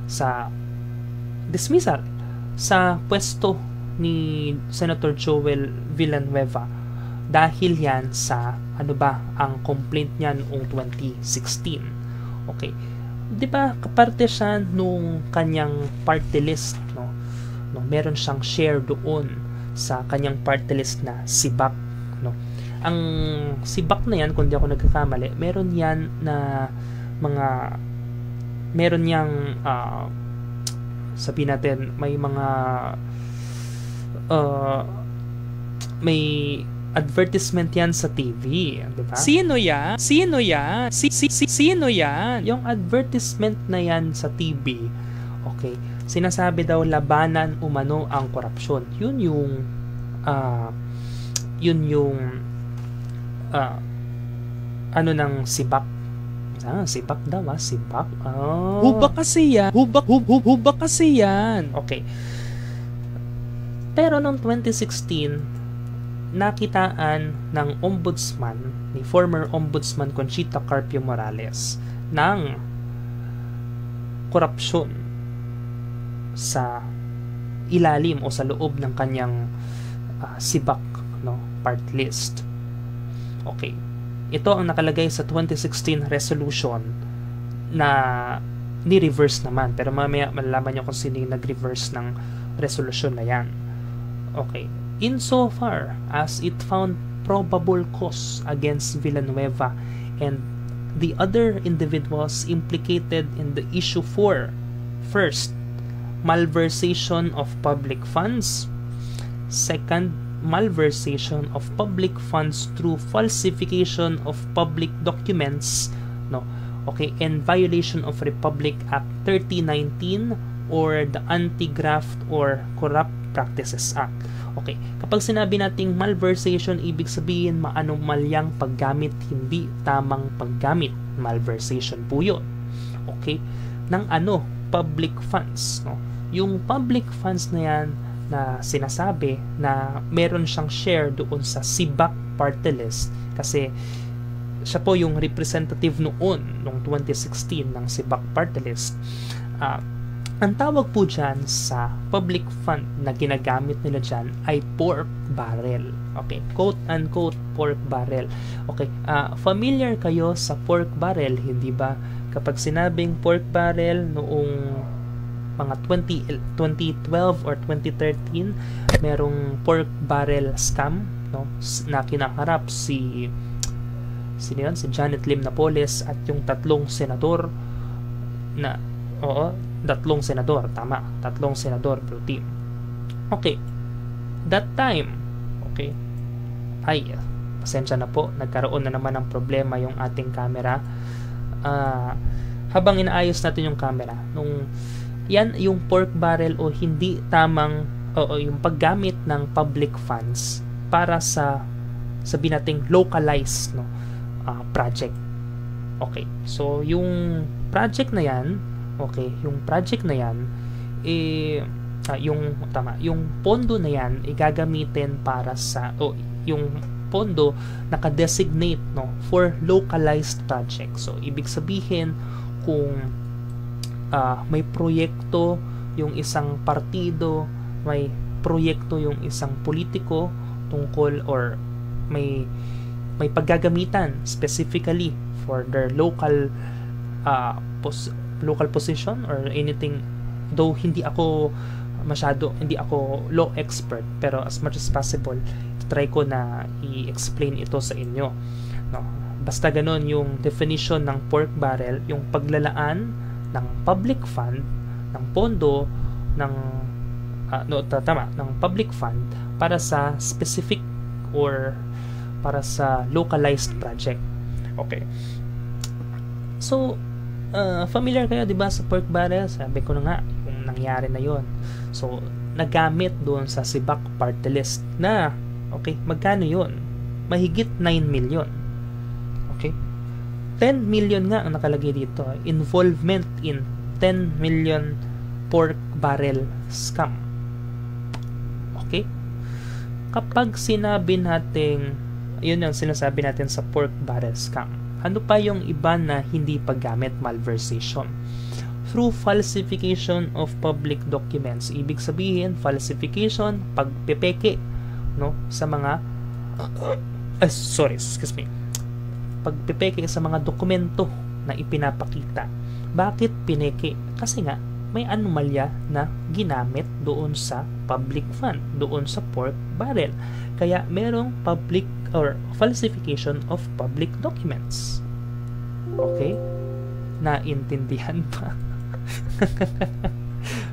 [SPEAKER 1] sa dismissal sa pwesto ni Senator Joel Villanueva dahil yan sa ang complaint niya noong 2016. Okay, di ba kaparte siya nung kanyang party list, no, meron siyang share doon sa kanyang party list na SIBAC, no. Ang SIBAC na yan, kung di ako nagkakamali, meron yan na meron niyang sabihin natin, may mga may advertisement yan sa TV, di ba?
[SPEAKER 2] Sino yan? Sino yan?
[SPEAKER 1] Yung advertisement na yan sa TV, okay, sinasabi daw labanan umano ang korupsyon. Yun yung ano ng SIBAC. SIBAC daw, SIBAC. Oh.
[SPEAKER 2] Hubak kasi yan.
[SPEAKER 1] Okay. Pero noong 2016, nakitaan ng ombudsman, ni former ombudsman Conchita Carpio Morales, ng korupsyon sa ilalim o sa loob ng kanyang SIBAC, no, part list. Okay. Ito ang nakalagay sa 2016 resolution na ni-reverse naman. Pero mamaya malalaman nyo kung sino yung nag-reverse ng resolution na yan. Okay. Insofar as it found probable cause against Villanueva and the other individuals implicated in the issue for, first, malversation of public funds, second, malversation of public funds through falsification of public documents, no, okay, and violation of Republic Act 3019 or the Anti-Graft or Corrupt Practices Act. Okay, kapag sinabi nating malversation, ibig sabihin maanomalyang paggamit, hindi tamang paggamit. Malversation po yun. Okay, ng public funds, no? Yung public funds na yan na sinasabi na meron siyang share doon sa SIBAC party list kasi siya po yung representative noong 2016 ng SIBAC party list. Ang tawag po dyan sa public fund na ginagamit nila dyan ay pork barrel. Okay, quote-unquote pork barrel. Okay, familiar kayo sa pork barrel, hindi ba? Kapag sinabing pork barrel noong mga 2012 or 2013, merong pork barrel scam, no, na kinaharap si Janet Lim Napoles at yung tatlong senador blue team. Okay, that time, okay, ay pasensya na po, nagkaroon na naman ng problema yung ating camera. Habang inaayos natin yung camera, nung yan yung pork barrel o hindi tamang yung paggamit ng public funds para sa sabihin nating localized, no, project. Okay, so yung project na yan, yung pondo na yan igagamitin para sa yung pondo naka-designate, no, for localized project. So ibig sabihin kung may proyekto yung isang partido, may proyekto yung isang politiko tungkol or may may paggagamitan specifically for their local local position or anything, though hindi ako law expert, pero as much as possible try ko na i-explain ito sa inyo, no? Basta ganun yung definition ng pork barrel, yung paglalaan ng public fund, ng pondo ng ng public fund para sa specific or para sa localized project. Okay. So, familiar kayo, 'di ba, sa pork barrel? Sabi ko na nga yung nangyari na 'yon. So, nagamit doon sa Sibak party list na, okay, magkano 'yon? Mahigit 9 million. Okay? 10 million nga ang nakalagay dito. Involvement in 10 million pork barrel scam. Okay? Kapag sinabi natin, yun ang sinasabi natin sa pork barrel scam, ano pa yung iba na hindi paggamit? Malversation. Through falsification of public documents. Ibig sabihin, falsification, pagpepeke, no, sa mga pagpepeke sa mga dokumento na ipinapakita. Bakit pineke? Kasi nga may anomalya na ginamit doon sa public fund, doon sa pork barrel. Kaya merong public or falsification of public documents. Okay? Naintindihan pa?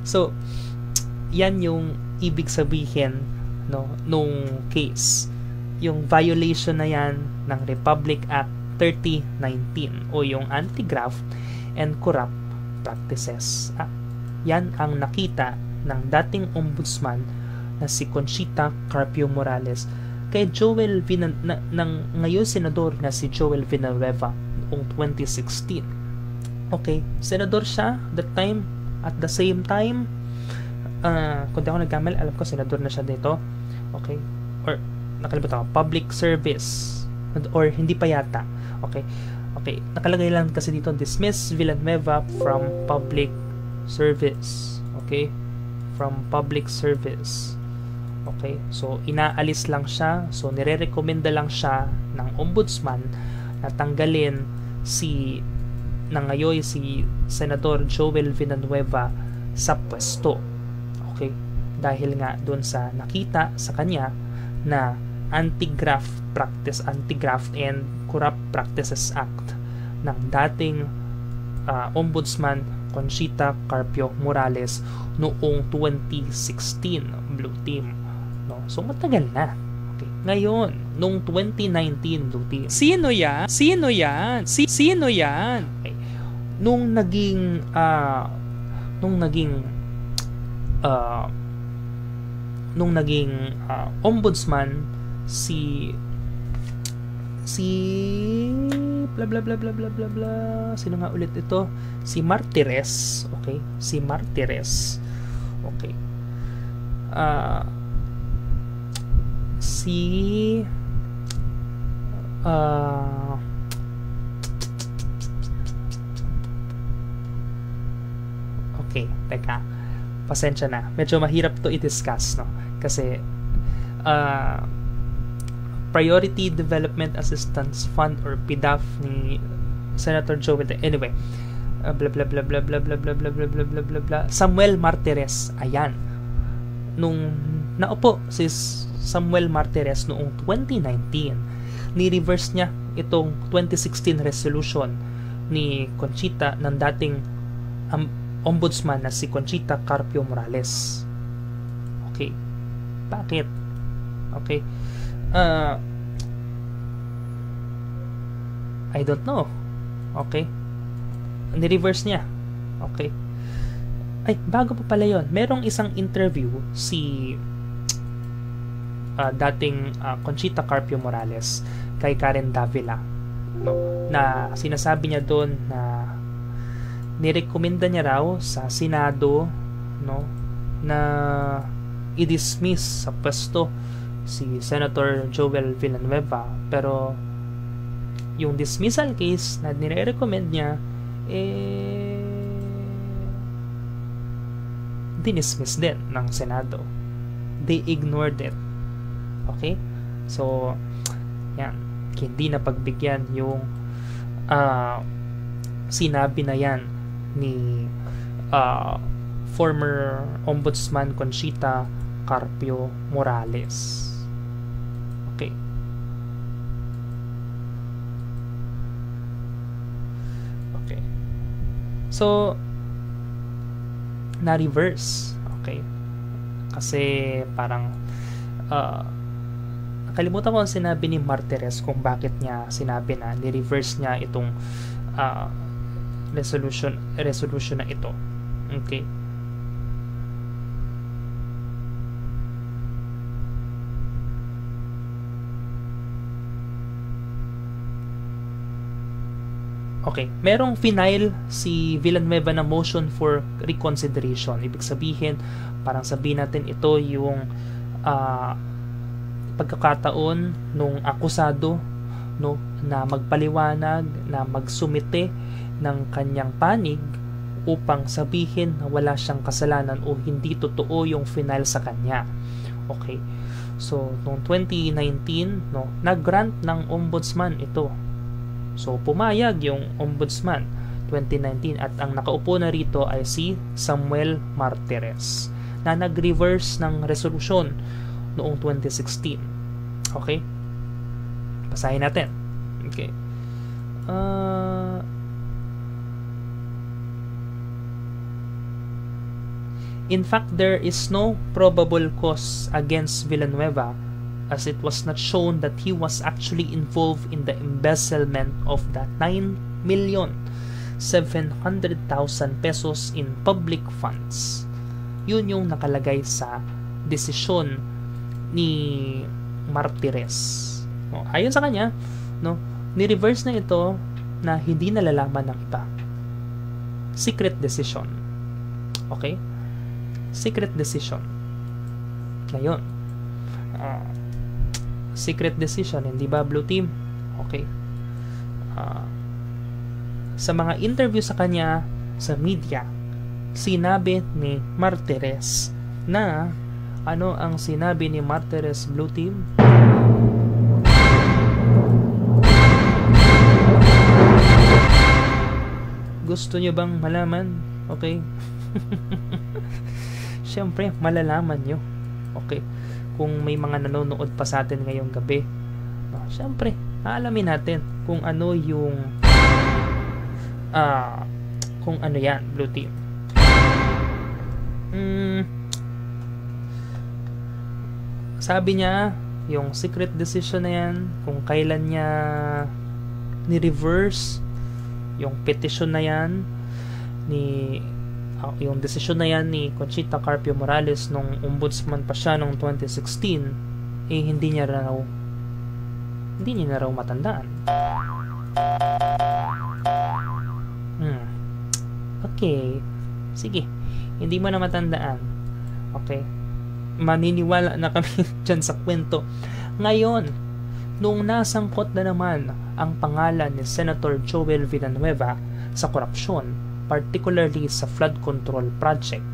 [SPEAKER 1] So, yan yung ibig sabihin, no, nung case. Yung violation na yan ng Republic Act 3019 o yung Anti-Graft and Corrupt Practices Act. Yan ang nakita ng dating ombudsman na si Conchita Carpio Morales kay ngayon senador na si Joel Villanueva noong 2016. Okay, senador siya that time, at the same time, kung di ako nagkamali, alam ko senador na siya dito. Okay, or nakalimutan ko, public service, or hindi pa yata. Okay, nakalagay lang kasi dito, dismiss Villanueva from public service. Okay, from public service. Okay, so inaalis lang siya. So nire-recommenda lang siya ng ombudsman na tanggalin si Senador Joel Villanueva sa pwesto. Okay, dahil nga doon sa nakita sa kanya na Anti-Graft and Corrupt Practices Act ng dating Ombudsman Conchita Carpio Morales noong 2016, Blue Team. No? So, matagal na. Okay. Ngayon, noong 2019, Blue Team. Sino yan? Okay. Nung naging ombudsman si bla bla bla bla bla bla bla, sino nga ulit ito? Si Martires. Okay, si Martires. Okay. Okay, teka. Pasensya na. Medyo mahirap to i-discuss, no? Kasi Priority Development Assistance Fund or PDAF ni Senator Joel. Anyway, bla bla bla bla bla bla bla bla bla bla bla bla bla. Samuel Martires. Ayan. Nung naupo si Samuel Martires noong 2019, ni-reverse niya itong 2016 resolution ni Conchita ng dating ombudsman na si Conchita Carpio Morales. Okay. Bakit? Okay. I don't know. Okay. Ni-reverse niya. Okay. Ay, bago pa pala yun. Merong isang interview si dating Conchita Carpio Morales kay Karen Davila, no, na sinasabi niya doon na nirekomenda niya raw sa Senado, no, na i-dismiss sa pwesto si Senator Joel Villanueva, pero yung dismissal case na nire-recommend niya dinismiss din ng Senado. They ignored it. Okay? So, yan. hindi na pagbigyan yung sinabi na yan ni former Ombudsman Conchita Carpio Morales. Okay. Okay. So, na-reverse. Okay. Kasi parang nakalimutan ko ang sinabi ni Martires kung bakit niya sinabi na ni-reverse niya itong resolution na ito. Okay. Okay, merong final si Villanueva na motion for reconsideration. Ibig sabihin, parang sabihin natin ito yung pagkakataon nung akusado, no, na magpaliwanag, na magsumite ng kanyang panig upang sabihin na wala siyang kasalanan o hindi totoo yung final sa kanya. Okay. So, noong 2019, no, nag-grant ng ombudsman ito. So, pumayag yung ombudsman 2019 at ang nakaupo na rito ay si Samuel Martires na nag-reverse ng resolusyon noong 2016. Okay? Basahin natin. Okay. In fact, there is no probable cause against Villanueva as it was not shown that he was actually involved in the embezzlement of the 9,700,000 pesos in public funds. Yun yung nakalagay sa desisyon ni Martires. No, ayon sa kanya, no, ni-reverse na ito na hindi nalalaman ng iba. Secret decision. Okay? Secret decision. Ngayon, secret decision, hindi ba, Blue Team? Okay. Sa mga interview sa kanya sa media, sinabi ni Martires na ano ang sinabi ni Martires, Blue Team? Gusto nyo bang malaman? Okay. Siyempre, malalaman nyo. Okay. Kung may mga nanonood pa sa atin ngayong gabi, siyempre, aalamin natin kung ano yung kung ano yan, Blue Team. Sabi niya, yung secret decision na yan, kung kailan niya ni-reverse yung petition na yan yung desisyon na yan ni Conchita Carpio Morales nung ombudsman pa siya noong 2016, hindi niya na raw matandaan. Okay, sige, hindi mo na matandaan. Okay, maniniwala na kami dyan sa kwento. Ngayon, nung nasangkot na naman ang pangalan ni Senator Joel Villanueva sa korupsyon, particularly sa flood control project,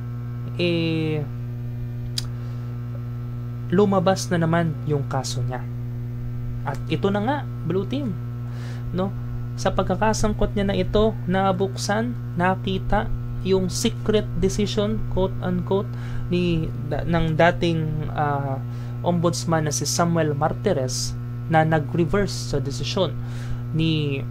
[SPEAKER 1] lumabas na naman yung kaso niya. At ito na nga, Blue Team, no? Sa pagkakasangkot niya na ito, nabuksan, nakita yung secret decision, quote unquote, ng dating ombudsman na si Samuel Martires na nag-reverse sa desisyon ni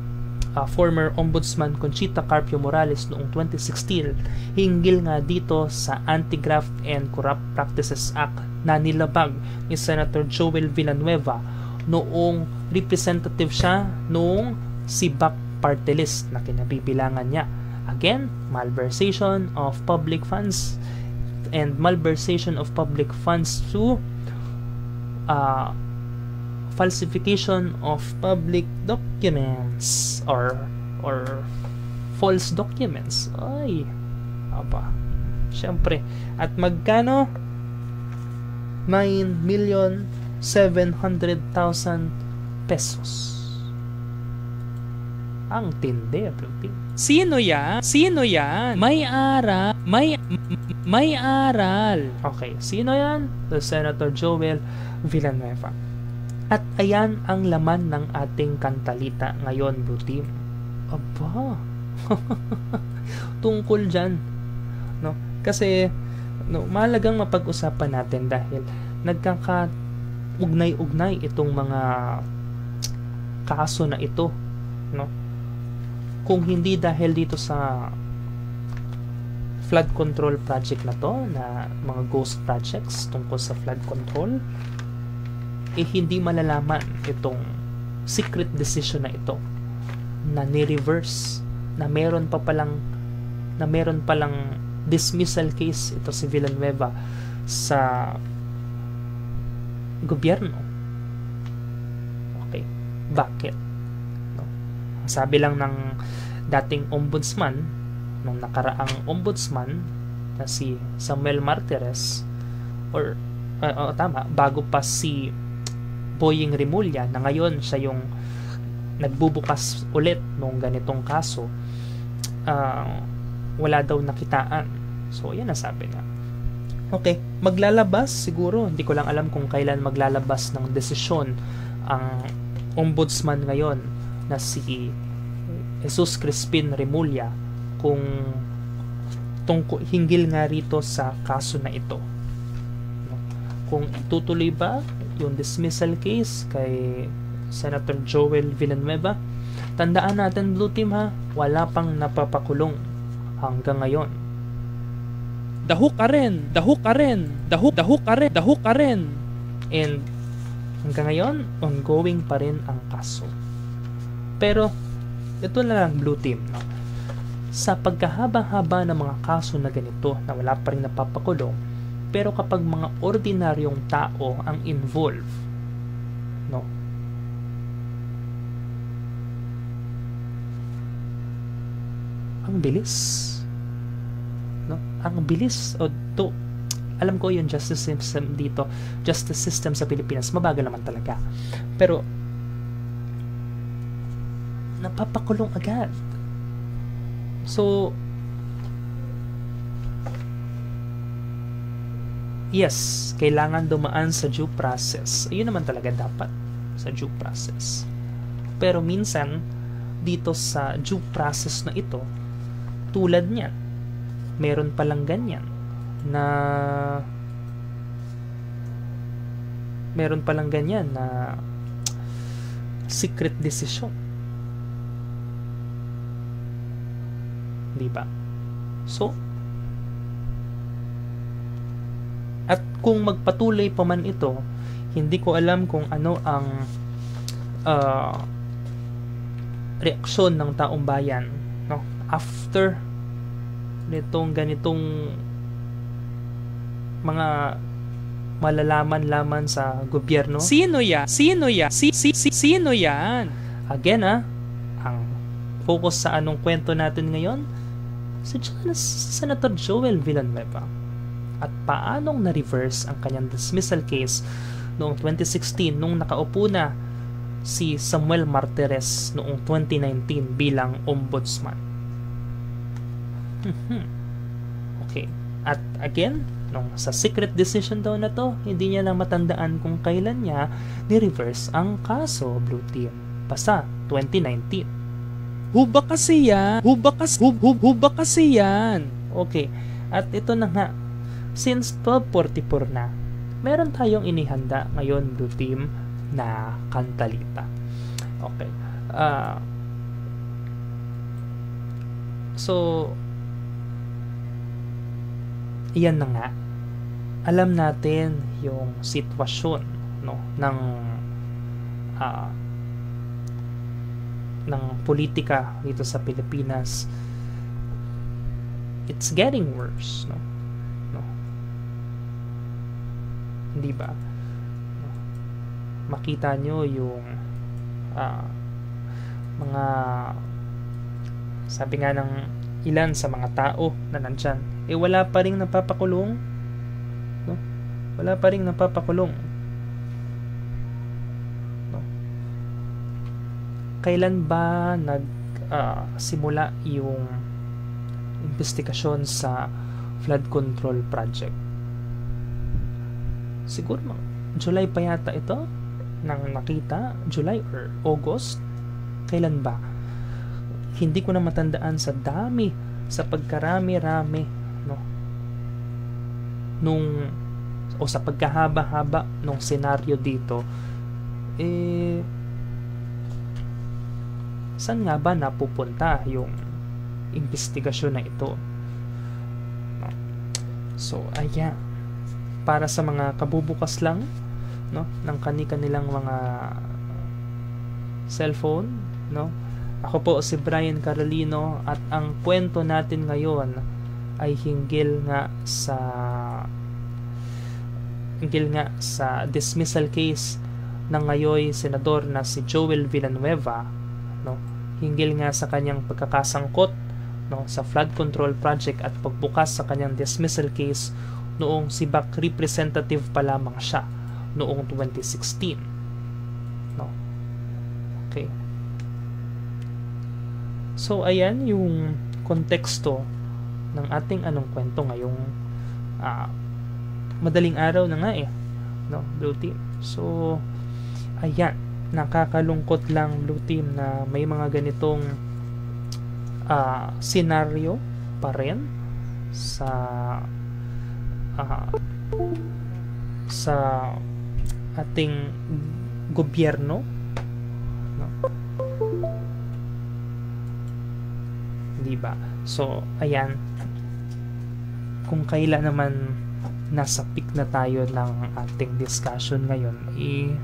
[SPEAKER 1] former Ombudsman Conchita Carpio Morales noong 2016 hinggil nga dito sa Anti-Graft and Corrupt Practices Act na nilabag ni Senator Joel Villanueva noong representative siya noong SIBAC party list na kinabibilangan niya. Again, malversation of public funds and malversation of public funds to falsification of public documents or false documents. Ay, aba. Siyempre. At magkano? 9,700,000 pesos. Ang tindi, Blue Team.
[SPEAKER 2] Sino yan? Sino yan? May aral.
[SPEAKER 1] Okay, sino yan? The Senator Joel Villanueva. At ayan ang laman ng ating kantalita ngayon, Blue Team. Aba, tungkol dyan. No? Kasi, mahalagang mapag-usapan natin dahil nagkaka-ugnay-ugnay itong mga kaso na ito. No? Kung hindi dahil dito sa flood control project na to, na mga ghost projects tungkol sa flood control, hindi malalaman itong secret decision na ito na ni-reverse, na meron palang dismissal case ito si Villanueva sa gobyerno. Okay, bakit? No? Sabi lang ng dating ombudsman, nung nakaraang ombudsman na si Samuel Martires, bago pa si Boying Rimulya, na ngayon siya yung nagbubukas ulit nung ganitong kaso, wala daw nakitaan. So, yan ang sabi niya. Okay, maglalabas siguro, hindi ko lang alam kung kailan maglalabas ng desisyon ang ombudsman ngayon na si Jesus Crispin Rimulya kung hinggil nga rito sa kaso na ito. Kung tutuloy ba yung dismissal case kay Senator Joel Villanueva. Tandaan natin, Blue Team, ha, wala pang napapakulong hanggang ngayon.
[SPEAKER 2] Daho ka rin.
[SPEAKER 1] And hanggang ngayon, ongoing pa rin ang kaso. Pero ito na lang, Blue Team, no? Sa pagkahaba-haba ng mga kaso na ganito na wala pa rin napapakulong, pero kapag mga ordinaryong tao ang involved, no, ang bilis, no, ang bilis. Alam ko yung justice system dito, justice system sa Pilipinas, mabagal naman talaga, pero napapakulong agad. So, yes, kailangan dumaan sa due process. Ayun naman talaga dapat, sa due process. Pero minsan, dito sa due process na ito, tulad niyan, meron palang ganyan na secret decision. Diba? So, at kung magpatuloy pa man ito, hindi ko alam kung ano ang reaksyon ng taong bayan, no, after nitong ganitong mga malalaman-laman sa gobyerno.
[SPEAKER 2] Sino yan?
[SPEAKER 1] Again, ang focus sa anong kwento natin ngayon, si Senator Joel Villanueva. At paanong na-reverse ang kanyang dismissal case noong 2016 nung nakaupo na si Samuel Martires noong 2019 bilang ombudsman. Okay. At again, nung sa secret decision daw na to, hindi niya lang matandaan kung kailan niya ni-reverse ang kaso, Blue Team. Basta 2019.
[SPEAKER 2] Huba kasi yan.
[SPEAKER 1] Okay. At ito na nga, since 12:44 na, meron tayong inihanda ngayon, Blue Team, na kantalita. Okay. So, iyan na nga. Alam natin yung sitwasyon, no, ng politika dito sa Pilipinas. It's getting worse, no? Hindi ba? Makita nyo yung mga, sabi nga ng ilan sa mga tao na nandyan, wala pa rin napapakulong, no? Wala pa rin napapakulong, no? Kailan ba simula yung investigasyon sa flood control project? Siguro July pa yata ito, nang nakita, July or August, kailan ba? Hindi ko na matandaan sa dami, sa pagkarami-rami, no? O sa pagkahaba-haba nung senaryo dito, saan nga ba napupunta yung investigasyon na ito? No? So, ayan. Para sa mga kabubukas lang, no, ng kanilang mga cellphone, no? Ako po si Brian Carolino at ang kwento natin ngayon ay hinggil nga sa dismissal case ng ngayoy senador na si Joel Villanueva, no? Hinggil nga sa kanyang pagkakasangkot, no, sa flood control project at pagbukas sa kanyang dismissal case noong si back representative pa lamang siya noong 2016, no? Okay. So ayan yung konteksto ng ating kwento ngayong madaling araw na nga no, Blue Team. So ayan, nakakalungkot lang, Blue Team, na may mga ganitong senaryo pa rin sa ating gobyerno, no? Di ba? So ayan, kung kailan naman nasa peak na tayo ng ating discussion ngayon,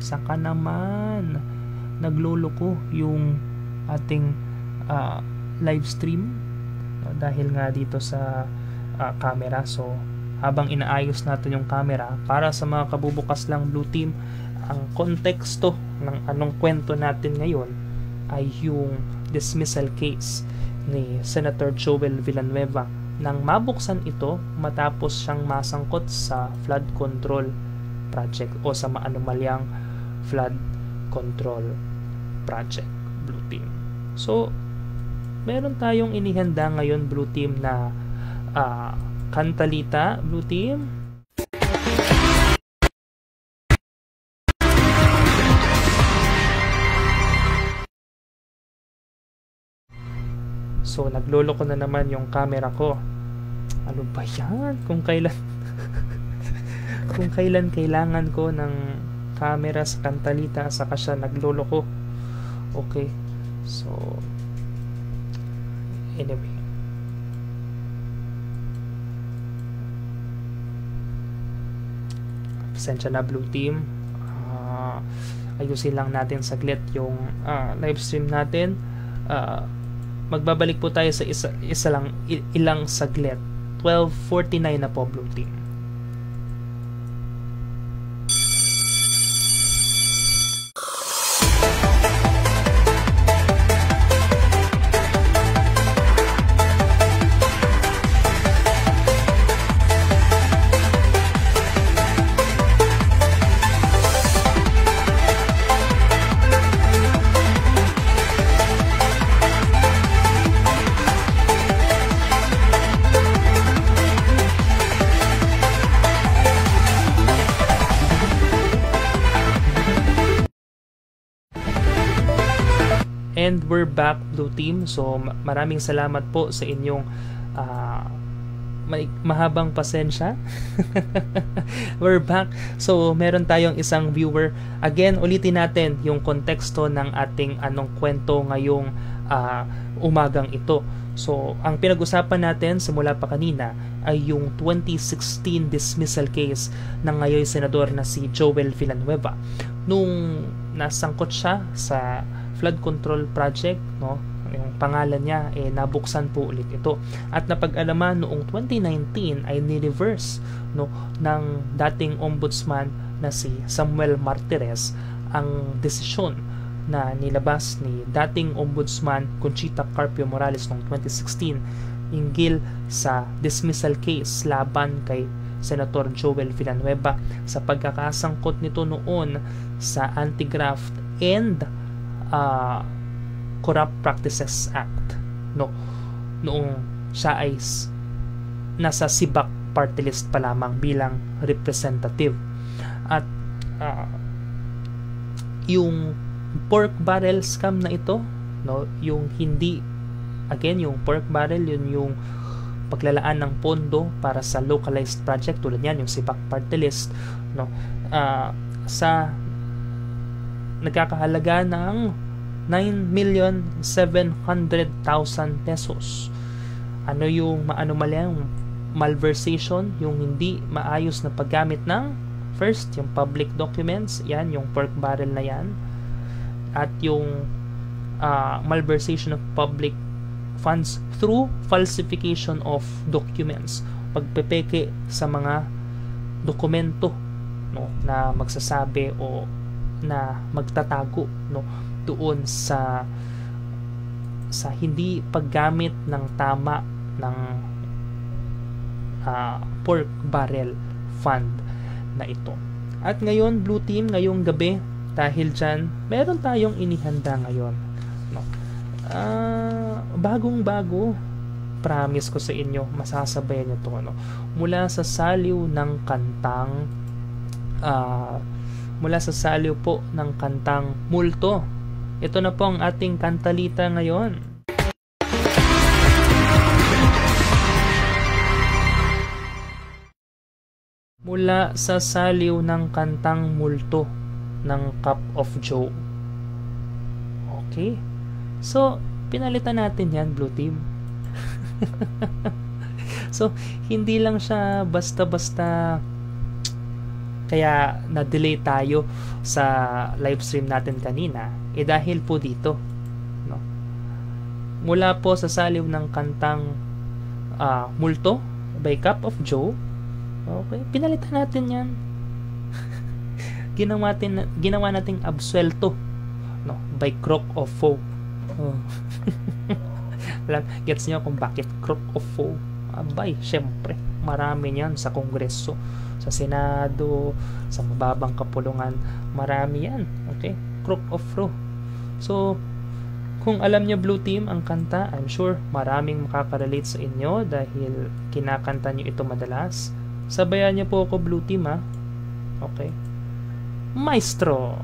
[SPEAKER 1] saka naman nagluloko yung ating live stream, no? Dahil nga dito sa camera. So habang inaayos natin yung camera, para sa mga kabubukas lang, Blue Team, ang konteksto ng anong kwento natin ngayon ay yung dismissal case ni Senator Joel Villanueva nang mabuksan ito matapos siyang masangkot sa flood control project o sa maanumalyang flood control project, Blue Team. So meron tayong inihanda ngayon, Blue Team, na kantalita, Blue Team. So nagloloko na naman yung camera ko. Ano ba yan? Kung kailan kailangan ko ng camera sa kantalita, saka siya nagloloko. Okay. So anyway, pasensya na, Blue Team. Ayusin lang natin saglit yung live stream natin. Magbabalik po tayo sa ilang saglit. 12:49 na po, Blue Team. And we're back, Blue Team. So maraming salamat po sa inyong mahabang pasensya. We're back. So meron tayong isang viewer. Again, ulitin natin yung konteksto ng ating kwento ngayong umagang ito. So ang pinag-usapan natin simula pa kanina ay yung 2016 dismissal case ng ngayon senador na si Joel Villanueva. Nung nasangkot siya sa flood control project, no, yung pangalan niya, nabuksan po ulit ito. At napag-alaman noong 2019 ay ni-reverse, no, ng dating ombudsman na si Samuel Martires ang desisyon na nilabas ni dating ombudsman Conchita Carpio Morales noong 2016 hinggil sa dismissal case laban kay Senator Joel Villanueva sa pagkakasangkot nito noon sa Anti-Graft and Corrupt Practices Act, no, noong siya ay nasa SIBAC party list pa lamang bilang representative. At yung pork barrel scam na ito, no, yung hindi, again, yung pork barrel, yun yung paglalaan ng pondo para sa localized project, tulad yan, yung Sibak Party List, no, sa nagkakahalaga ng 9,700,000 pesos. Ano yung maanomalyang malversation, yung hindi maayos na paggamit ng first, yung public documents, yan, yung pork barrel na yan, at yung malversation of public funds through falsification of documents, pagpepeke sa mga dokumento, no, na magsasabi o na magtatago, no, doon sa hindi paggamit ng tama ng pork barrel fund na ito. At ngayon, Blue Team, ngayong gabi, dahil dyan, meron tayong inihanda ngayon, no? Bagong-bago, promise ko sa inyo, masasabayan nyo to, no? Mula sa saliw ng kantang Multo. Ito na po ang ating kantalita ngayon. Mula sa saliw ng kantang Multo ng Cup of Joe. Okay. So, pinalitan natin yan, Blue Team. So, hindi lang siya basta-basta kaya na-delay tayo sa live stream natin kanina. Dahil po dito, no? Mula po sa saliw ng kantang Multo by Cup of Joe. Okay, pinalitan natin yan. Ginawa nating absuelto, no, by Crook of Foe. Gets nyo kung bakit Crook of Foe? Abay, syempre, marami yan sa Kongreso, sa Senado, sa mababang kapulungan, marami yan. Okay, Crook of Foe. So, kung alam nyo, Blue Team, ang kanta, I'm sure maraming makakarelate sa inyo dahil kinakanta nyo ito madalas. Sabayan nyo po ako, Blue Team, ha? Okay. Maestro!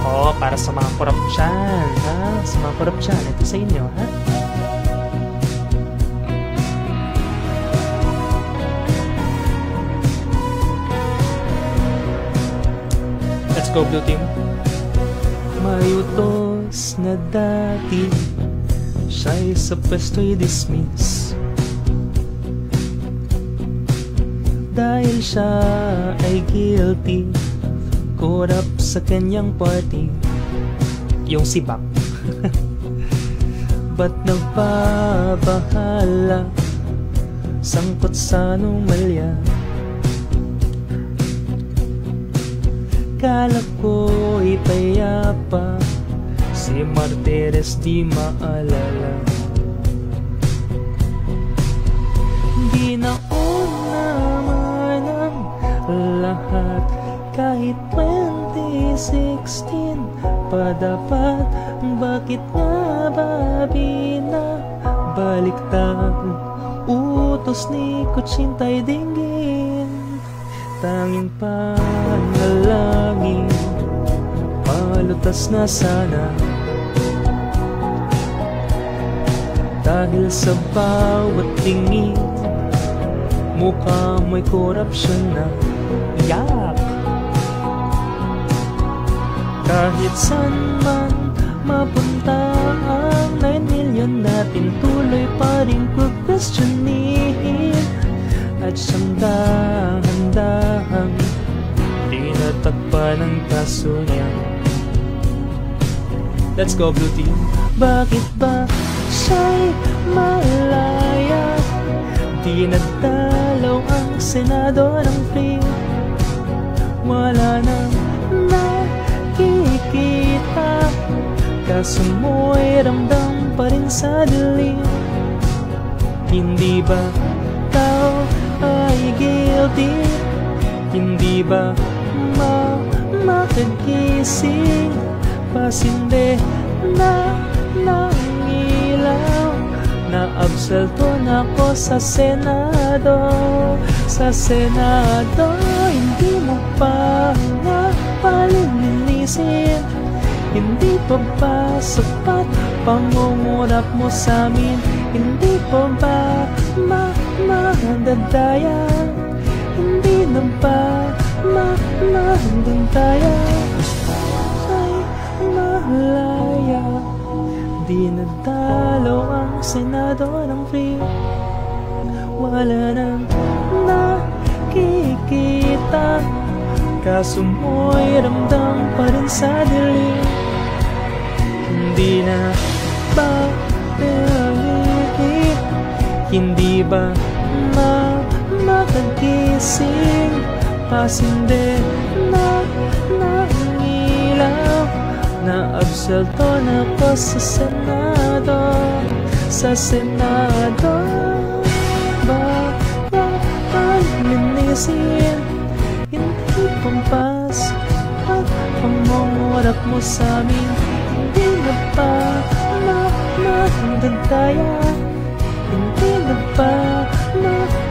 [SPEAKER 1] Oh, para sa mga korupsyan, ha? Sa mga korupsyan, ito sa inyo, ha? Let's go, Blue Team. May utos na dati siya'y sa pwesto'y dismiss dahil siya ay guilty, corrupt sa kanyang party, yung Sibak. Ba't nagpabahala, sangkot sa anomalya? Kala ko'y payapa, si Martires di maalala. Di naman ang lahat, kahit 2016 pa dapat. Bakit nga ba binabaliktad utos ni Kuchintay Dinggin? Tanging panalangin, palutas na sana, dahil sa bawat tingin mukha mo'y korupsyon na. Yak! Kahit saan man mapunta ang 9 million natin, tuloy pa rin questionin at siyang dahan-dahang tinatakpan ng kaso niya. Let's go, Blue Team. Bakit ba siya'y malaya? Di nagdalaw ang Senado ng free. Wala nang nakikita, kaso mo'y ramdam pa rin sa dilim. Hindi ba tao ay guilty? Hindi ba makagising? Pasinde na ng ilaw, Naabsuelto na ko sa Senado. Sa Senado, hindi mo pa nga palilinisin. Hindi pa ba sapat pangungurap mo sa amin? Hindi pa ba madadaya? Hindi na ba madadaya? Ay malaya. Di nadalo ang Senado ng free. Wala nang nakikita, kaso mo'y ramdam pa rin sa dilim. Hindi na ba reality? Hindi ba makagising? Pasinde na nangilaw. Naabsuelto na ko sa Senado. Sa Senado, palinisin. Hindi pampas at pangungurap mo sa amin. Hindi na ba madadaya? Hindi na ba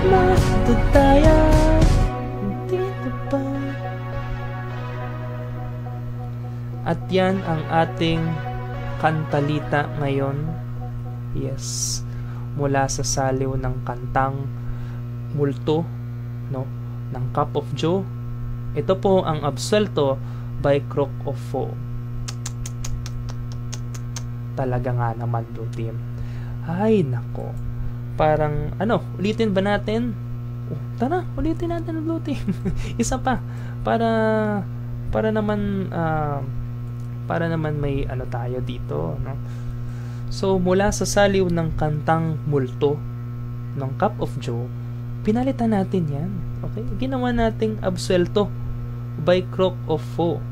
[SPEAKER 1] madadaya? Hindi na ba? At yan ang ating kantalita ngayon. Yes, mula sa saliw ng kantang Multo, no, ng Cup of Joe. Ito po ang Absuelto by Crook of Foe. Talaga nga naman, Blue Team. Ay nako, parang ulitin ba natin? Tara, ulitin natin, Blue Team. Isa pa para naman may tayo dito, no? So mula sa saliw ng kantang Multo ng Cup of Joe, pinalitan natin yan. Okay? Ginawa nating Absuelto by Crook of Foe.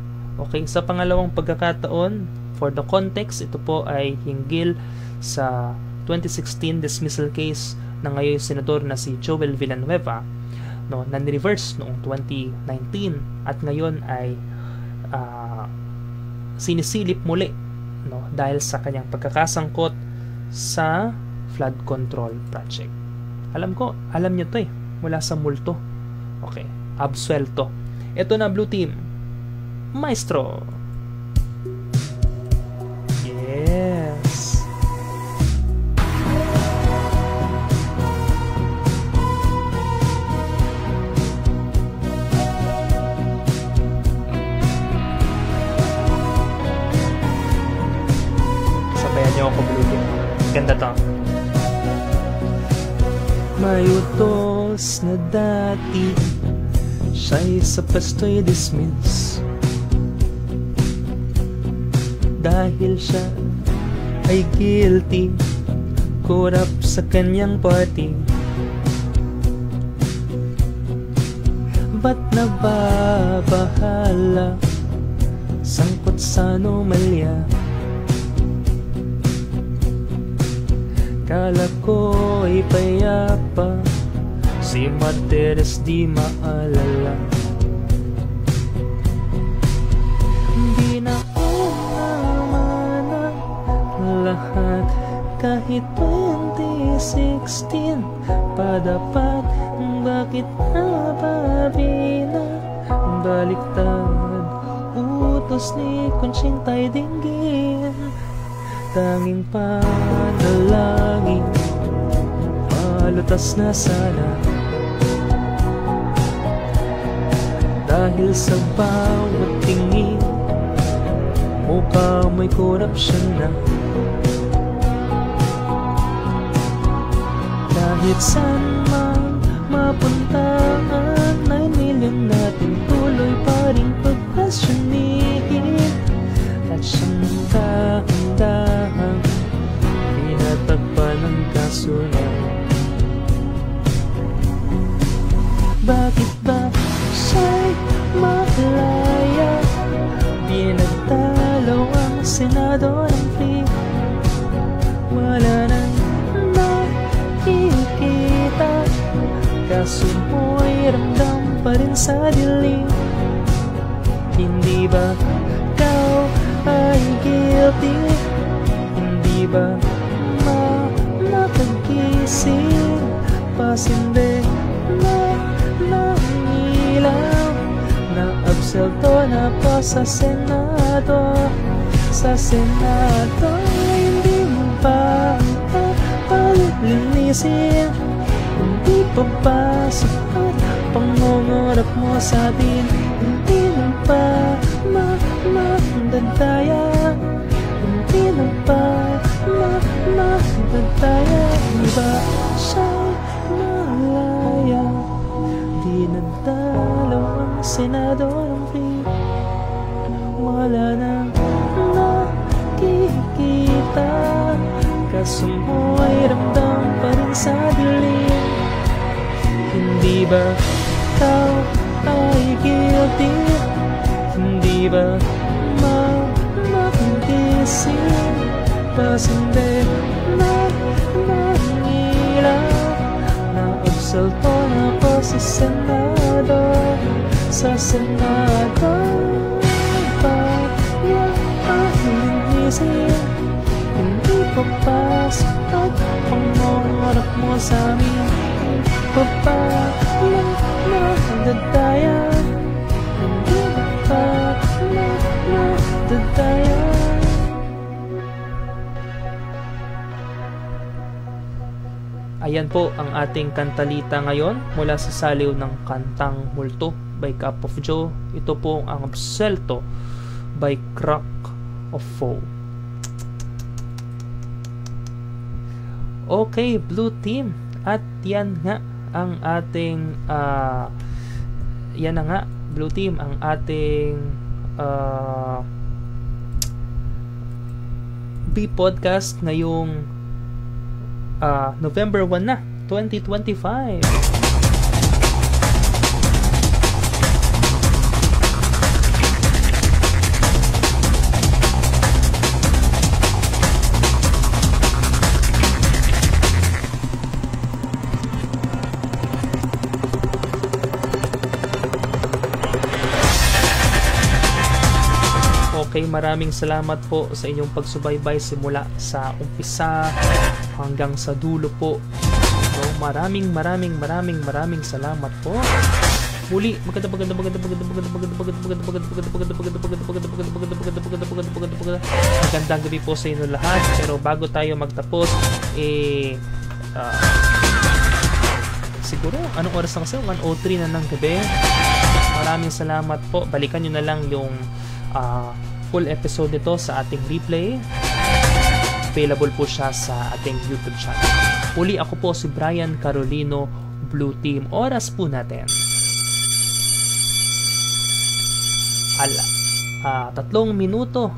[SPEAKER 1] Okay? Sa pangalawang pagkakataon, for the context, ito po ay hinggil sa 2016 dismissal case ng ngayong senador na si Joel Villanueva, no, na ni-reverse noong 2019 at ngayon ay sinisilip muli, no, dahil sa kanyang pagkakasangkot sa flood control project. Alam nyo to mula sa Multo. Okay, Absuelto. Ito na, Blue Team. Maestro. Yes. Sabayan nyo ako, Blue Team. Ganda to. May utos na dati siya'y sa pwesto'y dismiss dahil siya ay guilty, corrupt sa kanyang party. Ba't nababahala, sangkot sa anomalya? Kala ko'y payapa, si Martires di maalala. Hindi na umamana lahat, kahit 2016 padapat. Bakit nababina baliktad, utos ni Conching tay dinggin. Tanging panalangin, malutas na sana, dahil sa bawat tingin mukhang may corruption na. Kahit saan man mapunta ang 9 million natin, tuloy pa rin pagpasyonihin. At siyang dahan-dahang pinatagpan ng kaso niya. Bakit ba siya'y malaya? Pinagtalo ang Senado ng free. Wala nang nakikita, kaso mo'y ramdam pa rin sa dilim. Hindi ba ikaw ay guilty? Hindi ba nakagising, pasinde ng ilaw, na-abselto na po sa Senado. Sa Senado, hindi mo pa palilinisin, hindi pa ba sapat pangungurap mo sa atin, hindi mo pa madadaya, hindi mo pa madadaya. Di ba siya'y malaya, di nadalaw ang Senado ng free, wala nang nakikita, kaso mo ay ramdam pa rin sa dilim. Hindi ba ikaw ay guilty? Hindi ba makagising, pasinde ng ilaw, na-abselto na po sa Senado. Sa Senado, hindi pa pasok pangarap mo sa amin, hindi pa nadadaya, hindi pa nadadaya. Ayan po ang ating kantalita ngayon mula sa saliw ng Kantang Multo by Cup of Joe. Ito po ang Abselto by Crack of Foe. Okay, Blue Team, at yan nga ang ating yan na nga, Blue Team, ang ating B-podcast ngayong November 1 na, 2025. Okay, maraming salamat po sa inyong pagsubaybay simula sa umpisa hanggang sa dulo po. So, maraming salamat po. Muli, magandang gabi po sa inyo lahat. Pero bago tayo magtapos, siguro, anong oras na kasi? 1:03 na ng gabi. Maraming salamat po. Balikan nyo na lang yung full episode nito sa ating replay. Available po siya sa ating YouTube channel. Uli, ako po si Brian Carolino, Blue Team. Oras po natin 3 minuto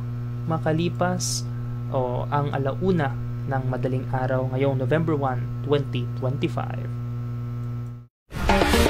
[SPEAKER 1] makalipas ang 1:00 ng madaling araw ngayong November 1, 2025.